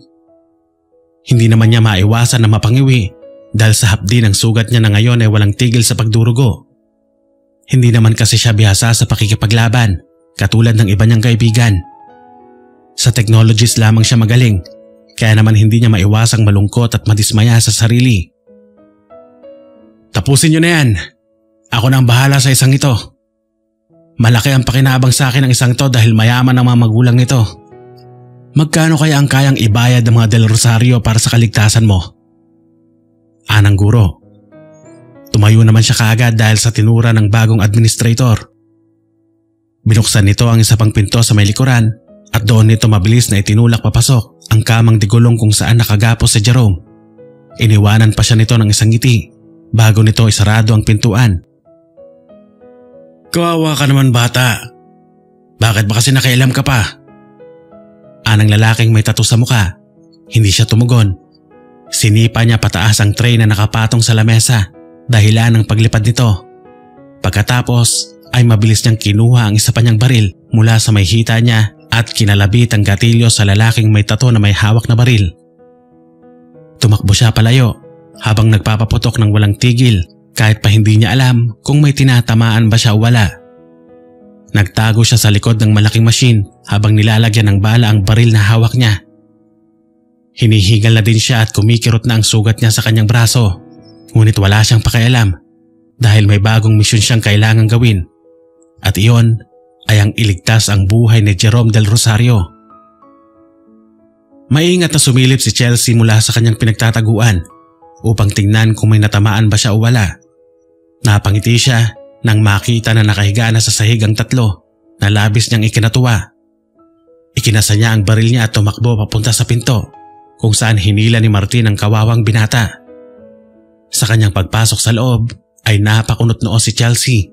Hindi naman niya maiwasan na mapangiwi dahil sa hapdi ng sugat niya na ngayon ay walang tigil sa pagdurugo. Hindi naman kasi siya bihasa sa pakikipaglaban katulad ng iba niyang kaibigan. Sa technologies lamang siya magaling, kaya naman hindi niya maiwasang malungkot at madismaya sa sarili. Tapusin niyo na yan. Ako na ang bahala sa isang ito. Malaki ang pakinabang sa akin ng isang to dahil mayaman ang mga magulang nito. Magkano kaya ang kayang ibayad ng mga Del Rosario para sa kaligtasan mo? Anang guro. Tumayo naman siya kaagad dahil sa tinura ng bagong administrator. Binuksan nito ang isa pang pinto sa may likuran at doon nito mabilis na itinulak papasok ang kamang digulong kung saan nakagapos si Jerome. Iniwanan pa siya nito ng isang ngiti bago nito isarado ang pintuan. Kawawa ka naman bata. Bakit ba kasi nakailam ka pa? Anang lalaking may tattoo sa muka. Hindi siya tumugon. Sinipa niya pataas ang tray na nakapatong sa lamesa dahilan ng paglipad nito. Pagkatapos ay mabilis niyang kinuha ang isa pa niyang baril mula sa may hita niya at kinalabit ang gatilyo sa lalaking may tattoo na may hawak na baril. Tumakbo siya palayo habang nagpapaputok ng walang tigil kahit pa hindi niya alam kung may tinatamaan ba siya o wala. Nagtago siya sa likod ng malaking machine habang nilalagyan ng bala ang baril na hawak niya. Hinihingal na din siya at kumikirot na ang sugat niya sa kanyang braso. Ngunit wala siyang pakialam dahil may bagong misyon siyang kailangang gawin. At iyon ay ang iligtas ang buhay ni Jerome Del Rosario. Maingat na sumilip si Chelsea mula sa kanyang pinagtataguan upang tingnan kung may natamaan ba siya o wala. Napangiti siya nang makita na nakahiga na sa sahig ang tatlo na labis niyang ikinatuwa. Ikinasa niya ang baril niya at tumakbo papunta sa pinto kung saan hinila ni Martin ang kawawang binata. Sa kanyang pagpasok sa loob ay napakunot noo si Chelsea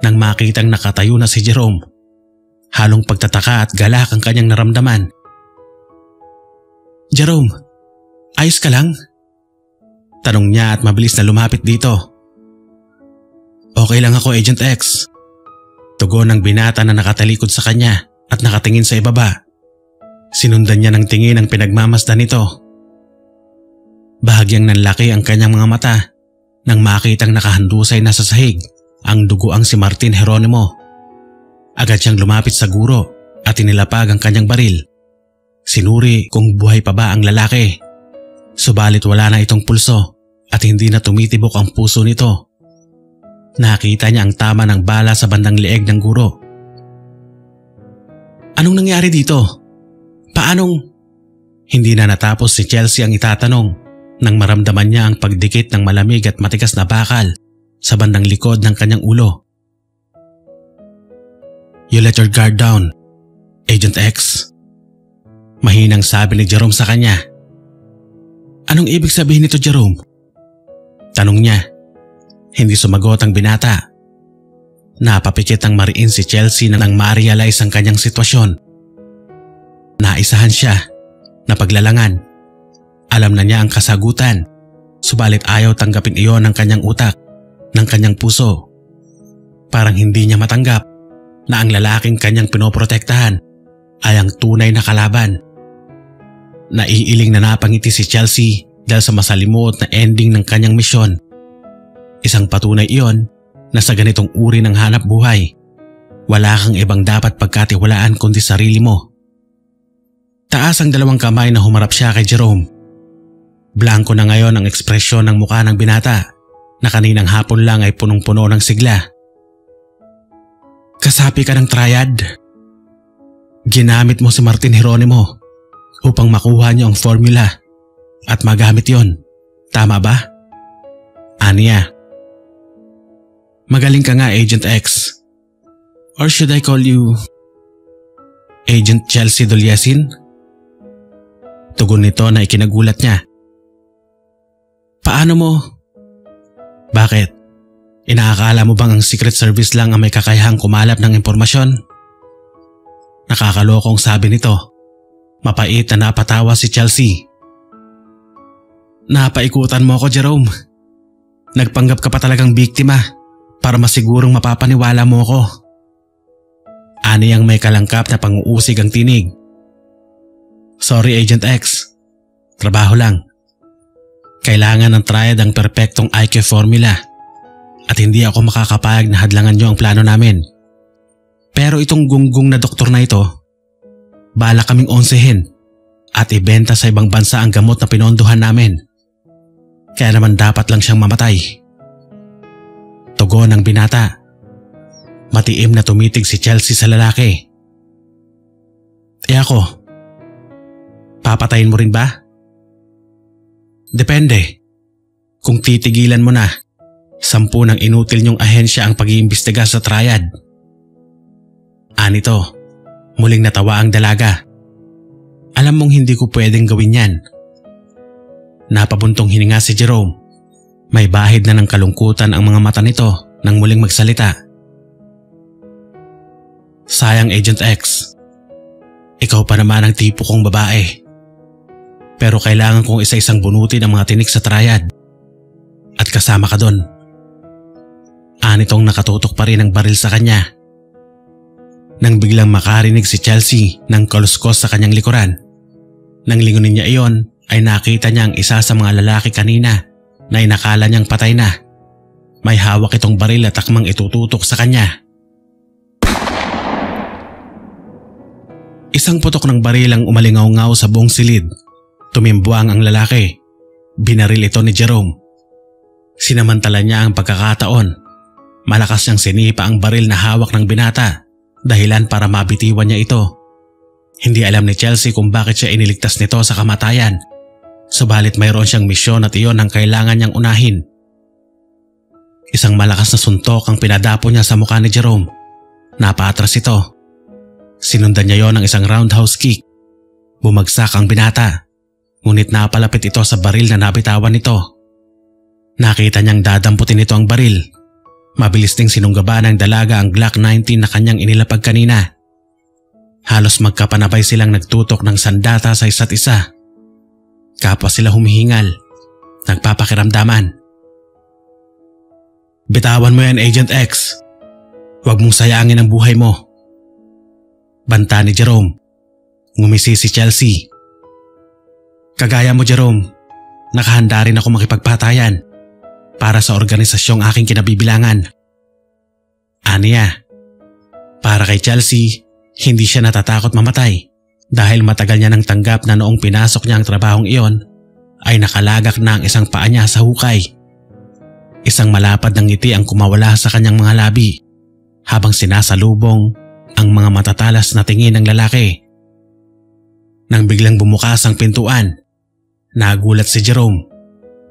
nang makitang nakatayo na si Jerome. Halong pagtataka at galak ang kanyang naramdaman. Jerome, ayos ka lang? Tanong niya at mabilis na lumapit dito. Okay lang ako, Agent X. Tugon ng binata na nakatalikod sa kanya at nakatingin sa ibaba. Sinundan niya ng tingin ang pinagmamasdan nito. Bahagyang nanlaki ang kanyang mga mata nang makitang nakahandusay na sa sahig ang duguang si Martin Jeronimo. Agad siyang lumapit sa guro at inilapag ang kanyang baril. Sinuri kung buhay pa ba ang lalaki. Subalit wala na itong pulso at hindi na tumitibok ang puso nito. Nakita niya ang tama ng bala sa bandang leeg ng guro. Anong nangyari dito? Paanong? Hindi na natapos si Chelsea ang itatanong nang maramdaman niya ang pagdikit ng malamig at matigas na bakal sa bandang likod ng kanyang ulo. You let your guard down, Agent X. Mahinang sabi ni Jerome sa kanya. Anong ibig sabihin nito, Jerome? Tanong niya. Hindi sumagot ang binata. Napapikit ang mariin si Chelsea nang ma-realize ang kanyang sitwasyon. Naisahan siya, napaglalangan. Alam na niya ang kasagutan, subalit ayaw tanggapin iyon ng kanyang utak, ng kanyang puso. Parang hindi niya matanggap na ang lalaking kanyang pinoprotektahan ay ang tunay na kalaban. Naiiling na napangiti si Chelsea dahil sa masalimuot na ending ng kanyang misyon. Isang patunay iyon na sa ganitong uri ng hanap buhay, wala kang ibang dapat pagkatiwalaan kundi sarili mo. Taas ang dalawang kamay na humarap siya kay Jerome. Blanko na ngayon ang ekspresyon ng mukha ng binata na kaninang hapon lang ay punong-puno ng sigla. Kasapi ka ng triad. Ginamit mo si Martin Jeronimo upang makuha niyo ang formula at magamit yon. Tama ba? Aniya. Magaling ka nga, Agent X. Or should I call you Agent Chelsea Doliesin? Tugon nito na ikinagulat niya. Paano mo? Bakit? Inaakala mo bang ang Secret Service lang ang may kakayahang kumalap ng impormasyon? Nakakalokong sabi nito. Mapait na napatawa si Chelsea. Napaikutan mo ako, Jerome. Nagpanggap ka pa talagang biktima para masigurong mapapaniwala mo ako. Ani ang may kalangkap na pang-uusig ang tinig. Sorry, Agent X. Trabaho lang. Kailangan ng triad ang perpektong IQ formula at hindi ako makakapayag na hadlangan niyo ang plano namin. Pero itong gunggong na doktor na ito, bala kaming onsehin at ibenta sa ibang bansa ang gamot na pinondohan namin. Kaya naman dapat lang siyang mamatay. Tugon ng binata. Matiim na tumitig si Chelsea sa lalaki. Ako, papatayin mo rin ba? Depende. Kung titigilan mo na, 10 ng inutil niyong ahensya ang pag-iimbestiga sa triad. Anito, Muling natawa ang dalaga. Alam mong hindi ko pwedeng gawin yan. Napabuntong hininga si Jerome. May bahid na ng kalungkutan ang mga mata nito nang muling magsalita. Sayang, Agent X. Ikaw pa naman ang tipo kong babae. Pero kailangan kong isa-isang bunutin ang mga tinik sa triad. At kasama ka doon. Anitong nakatutok pa rin ang baril sa kanya. Nang biglang makarinig si Chelsea ng kaluskos sa kanyang likuran. Nang lingunin niya iyon ay nakita niya ang isa sa mga lalaki kanina na inakala niyang patay na. May hawak itong baril at akmang itututok sa kanya. Isang putok ng baril ang umalingaw-ngaw sa buong silid. Tumimbuang ang lalaki. Binaril ito ni Jerome. Sinamantala niya ang pagkakataon. Malakas niyang sinipa ang baril na hawak ng binata, dahilan para mabitiwan niya ito. Hindi alam ni Chelsea kung bakit siya iniligtas nito sa kamatayan. Subalit mayroon siyang misyon at iyon ang kailangan niyang unahin. Isang malakas na suntok ang pinadapo niya sa mukha ni Jerome. Napaatras ito. Sinundan niya yon ng isang roundhouse kick. Bumagsak ang binata, ngunit napalapit ito sa baril na nabitawan nito. Nakita niyang dadamputin nito ang baril. Mabilis ding sinunggaba ng dalaga ang Glock 19 na kanyang inilapag kanina. Halos magkapanabay silang nagtutok ng sandata sa isa't isa. Kapwa sila humihingal, nagpapakiramdaman. Bitawan mo yan, Agent X. Huwag mong sayangin ang buhay mo. Banta ni Jerome. Ngumisi si Chelsea. Kagaya mo, Jerome, nakahanda rin ako makipagpatayan para sa organisasyong aking kinabibilangan. Aniya. Para kay Chelsea, hindi siya natatakot mamatay dahil matagal niya nang tanggap na noong pinasok niya ang trabahong iyon ay nakalagak na ang isang paa niya sa hukay. Isang malapad ng ngiti ang kumawala sa kanyang mga labi habang sinasalubong ang mga matatalas na tingin ng lalaki. Nang biglang bumukas ang pintuan, nagulat si Jerome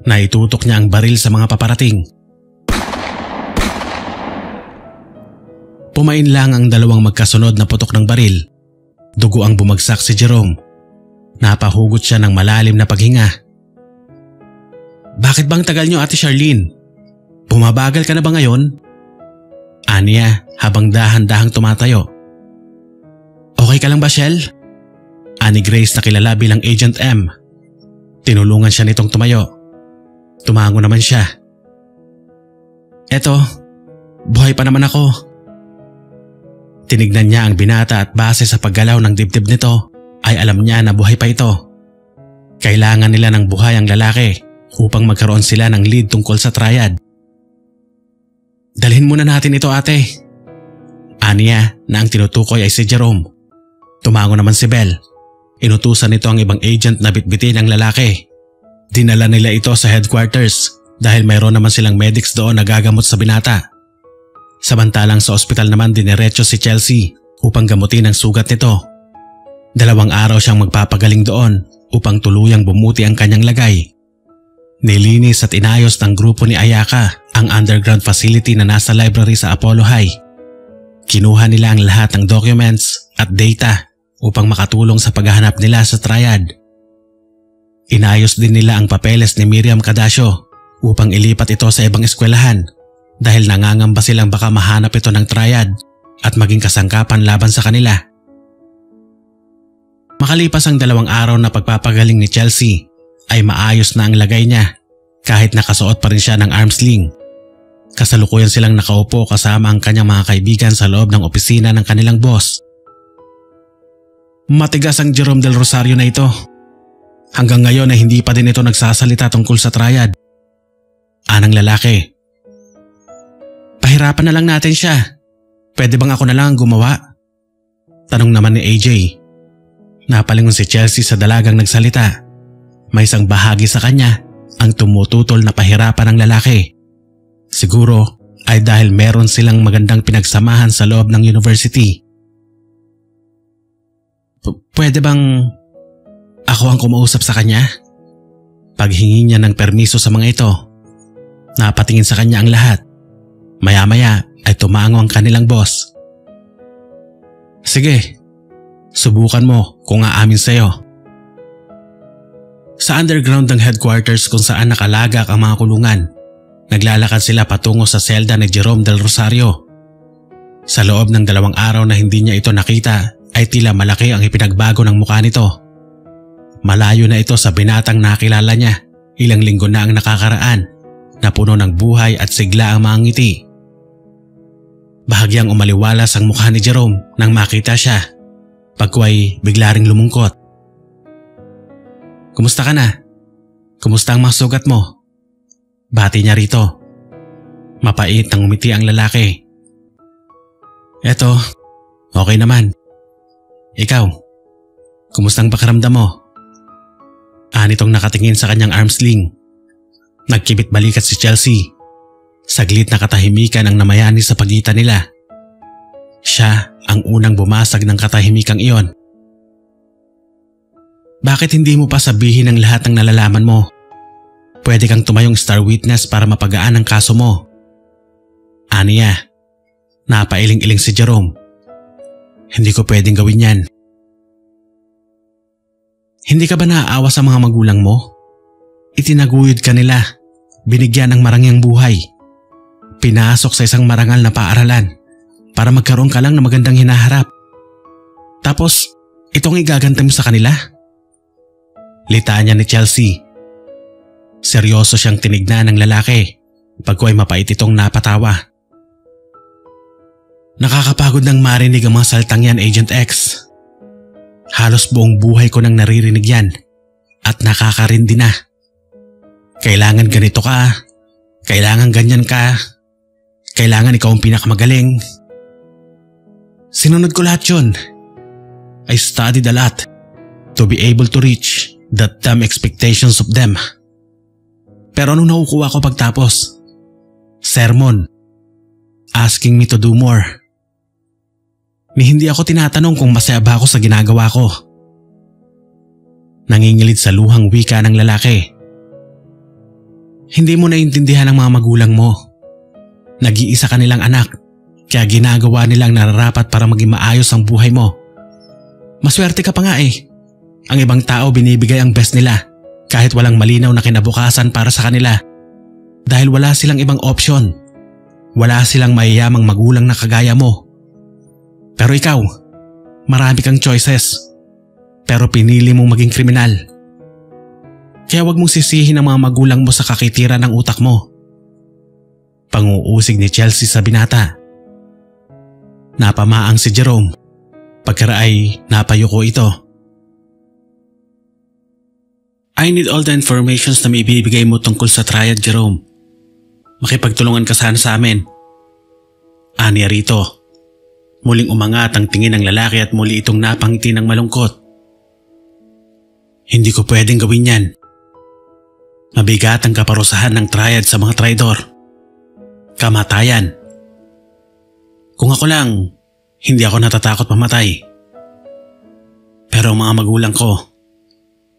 na itutok niya ang baril sa mga paparating. Pumain lang ang dalawang magkasunod na putok ng baril. Dugo ang bumagsak si Jerome. Napahugot siya ng malalim na paghinga. Bakit bang tagal niyo, Ate Charlene? Bumabagal ka na ba ngayon? Aniya habang dahan-dahang tumatayo. Okay ka lang ba, Shell? Ani Grace na kilala bilang Agent M. Tinulungan siya nitong tumayo. Tumango naman siya. Eto, buhay pa naman ako. Tinignan niya ang binata at base sa paggalaw ng dibdib nito ay alam niya na buhay pa ito. Kailangan nila ng buhay ang lalaki upang magkaroon sila ng lead tungkol sa triad. Dalhin muna natin ito, ate. Aniya na ang tinutukoy ay si Jerome. Tumango naman si Belle. Inutusan nito ang ibang agent na bitbitin ang lalaki. Dinala nila ito sa headquarters dahil mayroon naman silang medics doon na gagamot sa binata. Samantalang sa ospital naman diniretso si Chelsea upang gamutin ang sugat nito. 2 araw siyang magpapagaling doon upang tuluyang bumuti ang kanyang lagay. Nilinis at inayos ng grupo ni Ayaka ang underground facility na nasa library sa Apollo High. Kinuha nila ang lahat ng documents at data upang makatulong sa paghahanap nila sa triad. Inayos din nila ang papeles ni Miriam Cadasio upang ilipat ito sa ibang eskwelahan dahil nangangamba silang baka mahanap ito ng triad at maging kasangkapan laban sa kanila. Makalipas ang 2 araw na pagpapagaling ni Chelsea ay maayos na ang lagay niya kahit nakasuot pa rin siya ng arm sling. Kasalukuyan silang nakaupo kasama ang kanyang mga kaibigan sa loob ng opisina ng kanilang boss. Matigas ang Jerome Del Rosario na ito. Hanggang ngayon ay hindi pa din ito nagsasalita tungkol sa triad. Anang lalaki. Pahirapan na lang natin siya. Pwede bang ako na lang ang gumawa? Tanong naman ni AJ. Napalingon si Chelsea sa dalagang nagsalita. May isang bahagi sa kanya ang tumututol na pahirapan ng lalaki. Siguro ay dahil meron silang magandang pinagsamahan sa loob ng university. Pwede bang ako ang kumausap sa kanya? Paghingi niya ng permiso sa mga ito. Napatingin sa kanya ang lahat. Maya-maya ay tumango ang kanilang boss. Sige, Subukan mo kung aamin sa'yo. Sa underground ng headquarters kung saan nakalagak ang mga kulungan, naglalakad sila patungo sa selda ni Jerome Del Rosario. Sa loob ng 2 araw na hindi niya ito nakita ay tila malaki ang ipinagbago ng mukha nito. Malayo na ito sa binatang nakilala niya ilang linggo na ang nakakaraan na puno ng buhay at sigla ang mga ngiti. Bahagyang umaliwalas ang mukha ni Jerome nang makita siya. Pagkuway bigla ring lumungkot. Kumusta ka na? Kumusta ang mga sugat mo? Bati niya rito. Mapait nang umiti ang lalaki. Eto, okay naman. Ikaw, kumustang pakiramdam mo? Anitong nakatingin sa kanyang arm sling. Nagkibit balikat si Chelsea. Saglit na katahimikan ang namayani sa pagitan nila. Siya ang unang bumasag ng katahimikang iyon. Bakit hindi mo pa sabihin ang lahat ng nalalaman mo? Pwede kang tumayong star witness para mapagaan ang kaso mo. Aniya, napailing-iling si Jerome. Hindi ko pwedeng gawin yan. Hindi ka ba naaawa sa mga magulang mo? Itinaguyod ka nila, binigyan ng marangyang buhay. Pinasok sa isang marangal na paaralan para magkaroon ka lang ng magandang hinaharap. Tapos, itong igagantay mo sa kanila? Litanya ni Chelsea. Seryoso siyang tinignan ng lalaki, pagkuway mapait itong napatawa. Nakakapagod nang marinig ang mga saltang yan, Agent X. Halos buong buhay ko nang naririnig yan at nakakarindi na. Kailangan ganito ka, kailangan ganyan ka, kailangan ikaw ang pinakamagaling. Sinunod ko lahat yun. I studied a lot to be able to reach the damn expectations of them. Pero anong nakukuha ko pagtapos? Sermon. Asking me to do more. Ni hindi ako tinatanong kung masaya ba ako sa ginagawa ko. Nangingilid sa luhang wika ng lalaki. Hindi mo naiintindihan ang mga magulang mo. Nag-iisa ka nilang anak, kaya ginagawa nilang nararapat para maging maayos ang buhay mo. Maswerte ka pa nga eh. Ang ibang tao binibigay ang best nila kahit walang malinaw na kinabukasan para sa kanila. Dahil wala silang ibang option. Wala silang mayayamang magulang na kagaya mo. Pero ikaw, marami kang choices. Pero pinili mong maging kriminal. Kaya wag mong sisihin ang mga magulang mo sa kakitira ng utak mo. Panguusig ni Chelsea sa binata. Napamaang si Jerome. Pagkaraay, napayuko ito. I need all the informations na may ibibigay mo tungkol sa triad, Jerome. Makipagtulungan ka sana sa amin. Aniya rito. Muling umangat ang tingin ng lalaki at muli itong napangiti ng malungkot. Hindi ko pwedeng gawin yan. Mabigat ang kaparusahan ng triad sa mga traidor. Kamatayan. Kung ako lang, hindi ako natatakot mamatay. Pero ang mga magulang ko,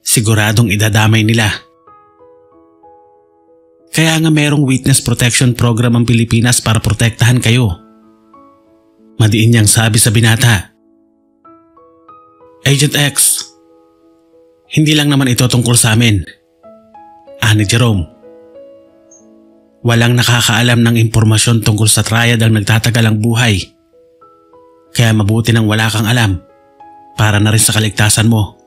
siguradong idadamay nila. Kaya nga merong witness protection program ang Pilipinas para protektahan kayo. Madiin niyang sabi sa binata. Agent X, hindi lang naman ito tungkol sa amin. Ani Jerome. Walang nakakaalam ng impormasyon tungkol sa triad ang nagtatagal ang buhay. Kaya mabuti nang wala kang alam para na rin sa kaligtasan mo.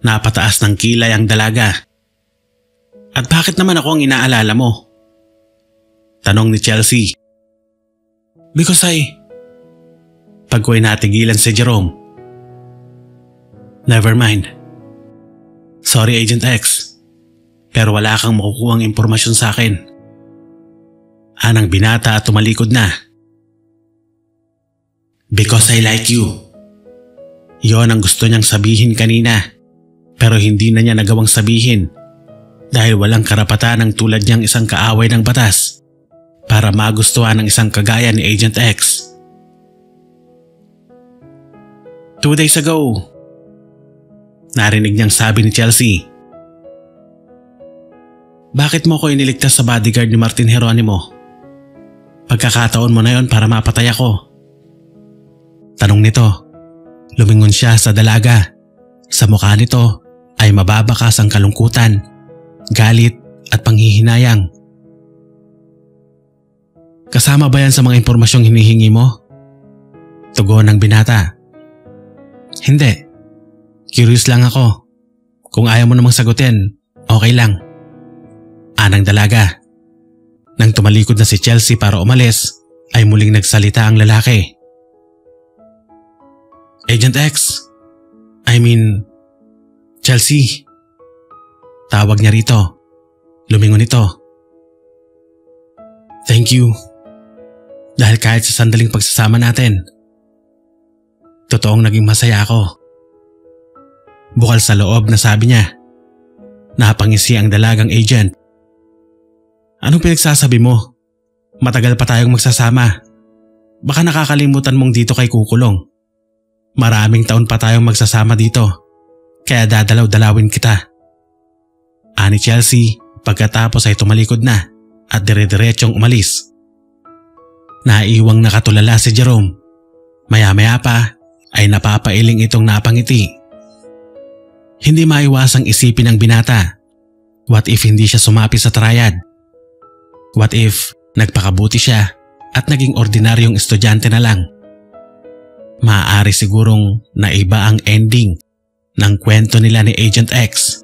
Napataas ng kilay ang dalaga. At bakit naman ako ang inaalala mo? Tanong ni Chelsea. Because Pagku'y natigilan si Jerome. Never mind. Sorry, Agent X. Pero wala kang makukuhang impormasyon sa akin. Anang binata at tumalikod na. Because I like you. Yon ang gusto niyang sabihin kanina. Pero hindi na niya nagawang sabihin. Dahil walang karapatan ng tulad niyang isang kaaway ng batas para magustuhan ng isang kagaya ni Agent X. 2 days ago, narinig niyang sabi ni Chelsea. Bakit mo ko iniligtas sa bodyguard ni Martin Geronimo? Pagkakataon mo na yon para mapatay ako. Tanong nito. Lumingon siya sa dalaga. Sa mukha nito ay mababakas ang kalungkutan, galit at panghihinayang. Kasama ba yan sa mga impormasyong hinihingi mo? Tugon ng binata. Hindi. Curious lang ako. Kung ayaw mo namang sagutin, okay lang. Anang dalaga. Nang tumalikod na si Chelsea para umalis, ay muling nagsalita ang lalaki. Agent X. I mean, Chelsea. Tawag niya rito. Lumingon ito. Thank you. Dahil kahit sa sandaling pagsasama natin, totoong naging masaya ako. Bukal sa loob na sabi niya. Napangisi ang dalagang agent. Anong pinagsasabi mo? Matagal pa tayong magsasama. Baka nakakalimutan mong dito kay kukulong. Maraming taon pa tayong magsasama dito. Kaya dadalaw-dalawin kita. Ani Chelsea pagkatapos ay tumalikod na at dire-diretsyong umalis. Naiwang nakatulala si Jerome. Maya-maya pa ay napapailing itong napangiti. Hindi maiwasang isipin ng binata. What if hindi siya sumapi sa triad? What if nagpakabuti siya at naging ordinaryong estudyante na lang? Maaari sigurong naiba ang ending ng kwento nila ni Agent X.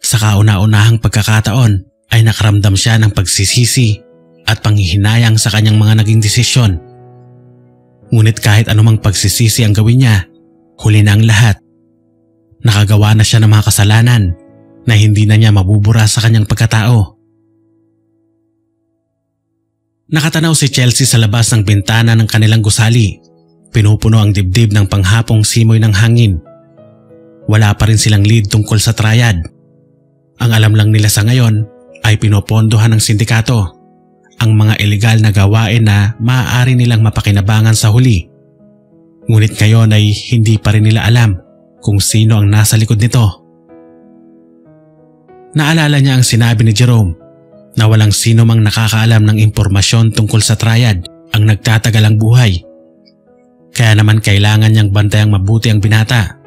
Sa kauna-unahang pagkakataon ay nakaramdam siya ng pagsisisi at panghihinayang sa kanyang mga naging desisyon. Ngunit kahit anumang pagsisisi ang gawin niya, huli na ang lahat. Nakagawa na siya ng mga kasalanan na hindi na niya mabubura sa kanyang pagkatao. Nakatanaw si Chelsea sa labas ng bintana ng kanilang gusali. Pinupuno ang dibdib ng panghapong simoy ng hangin. Wala pa rin silang lead tungkol sa triad. Ang alam lang nila sa ngayon ay pinopondohan ng sindikato ang mga ilegal na gawain na maaari nilang mapakinabangan sa huli. Ngunit ngayon ay hindi pa rin nila alam kung sino ang nasa likod nito. Naalala niya ang sinabi ni Jerome na walang sino mang nakakaalam ng impormasyon tungkol sa triad ang nagtatagalang buhay. Kaya naman kailangan niyang bantayang mabuti ang binata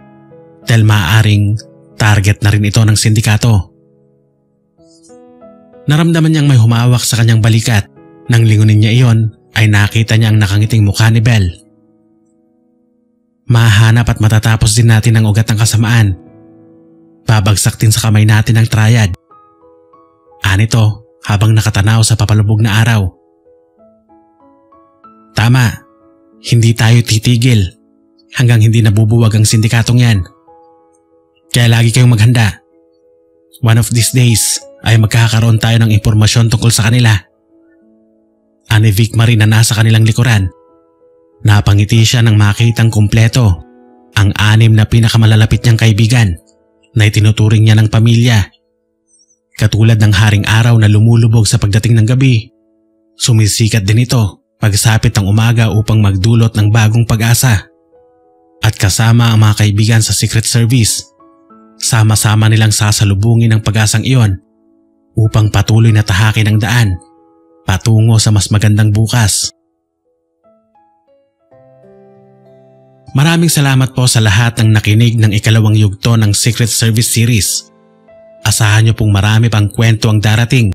dahil maaaring target na rin ito ng sindikato. Naramdaman niyang may humawak sa kanyang balikat. Nang lingunin niya iyon ay nakita niya ang nakangiting mukha ni Belle. Mahanap at matatapos din natin ang ugat ng kasamaan. Babagsak din sa kamay natin ang triad. Anito habang nakatanaw sa papalubog na araw. Tama, hindi tayo titigil hanggang hindi nabubuwag ang sindikatong yan. Kaya lagi kayong maghanda. One of these days ay magkakaroon tayo ng impormasyon tungkol sa kanila. Ani Vic Marie na nasa kanilang likuran. Napangiti siya nang makitang kumpleto ang 6 na pinakamalalapit niyang kaibigan na itinuturing niya ng pamilya. Katulad ng haring araw na lumulubog sa pagdating ng gabi, sumisikat din ito pagsapit ng umaga upang magdulot ng bagong pag-asa. At kasama ang mga kaibigan sa Secret Service, sama-sama nilang sasalubungin ang pag-asang iyon upang patuloy na tahakin ang daan patungo sa mas magandang bukas. Maraming salamat po sa lahat ng nakinig ng ikalawang yugto ng Secret Service series. Asahan niyo pong marami pang kwento ang darating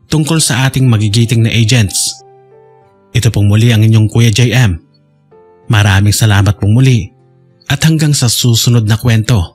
tungkol sa ating magigiting na agents. Ito pong muli ang inyong Kuya JM. Maraming salamat pong muli at hanggang sa susunod na kwento.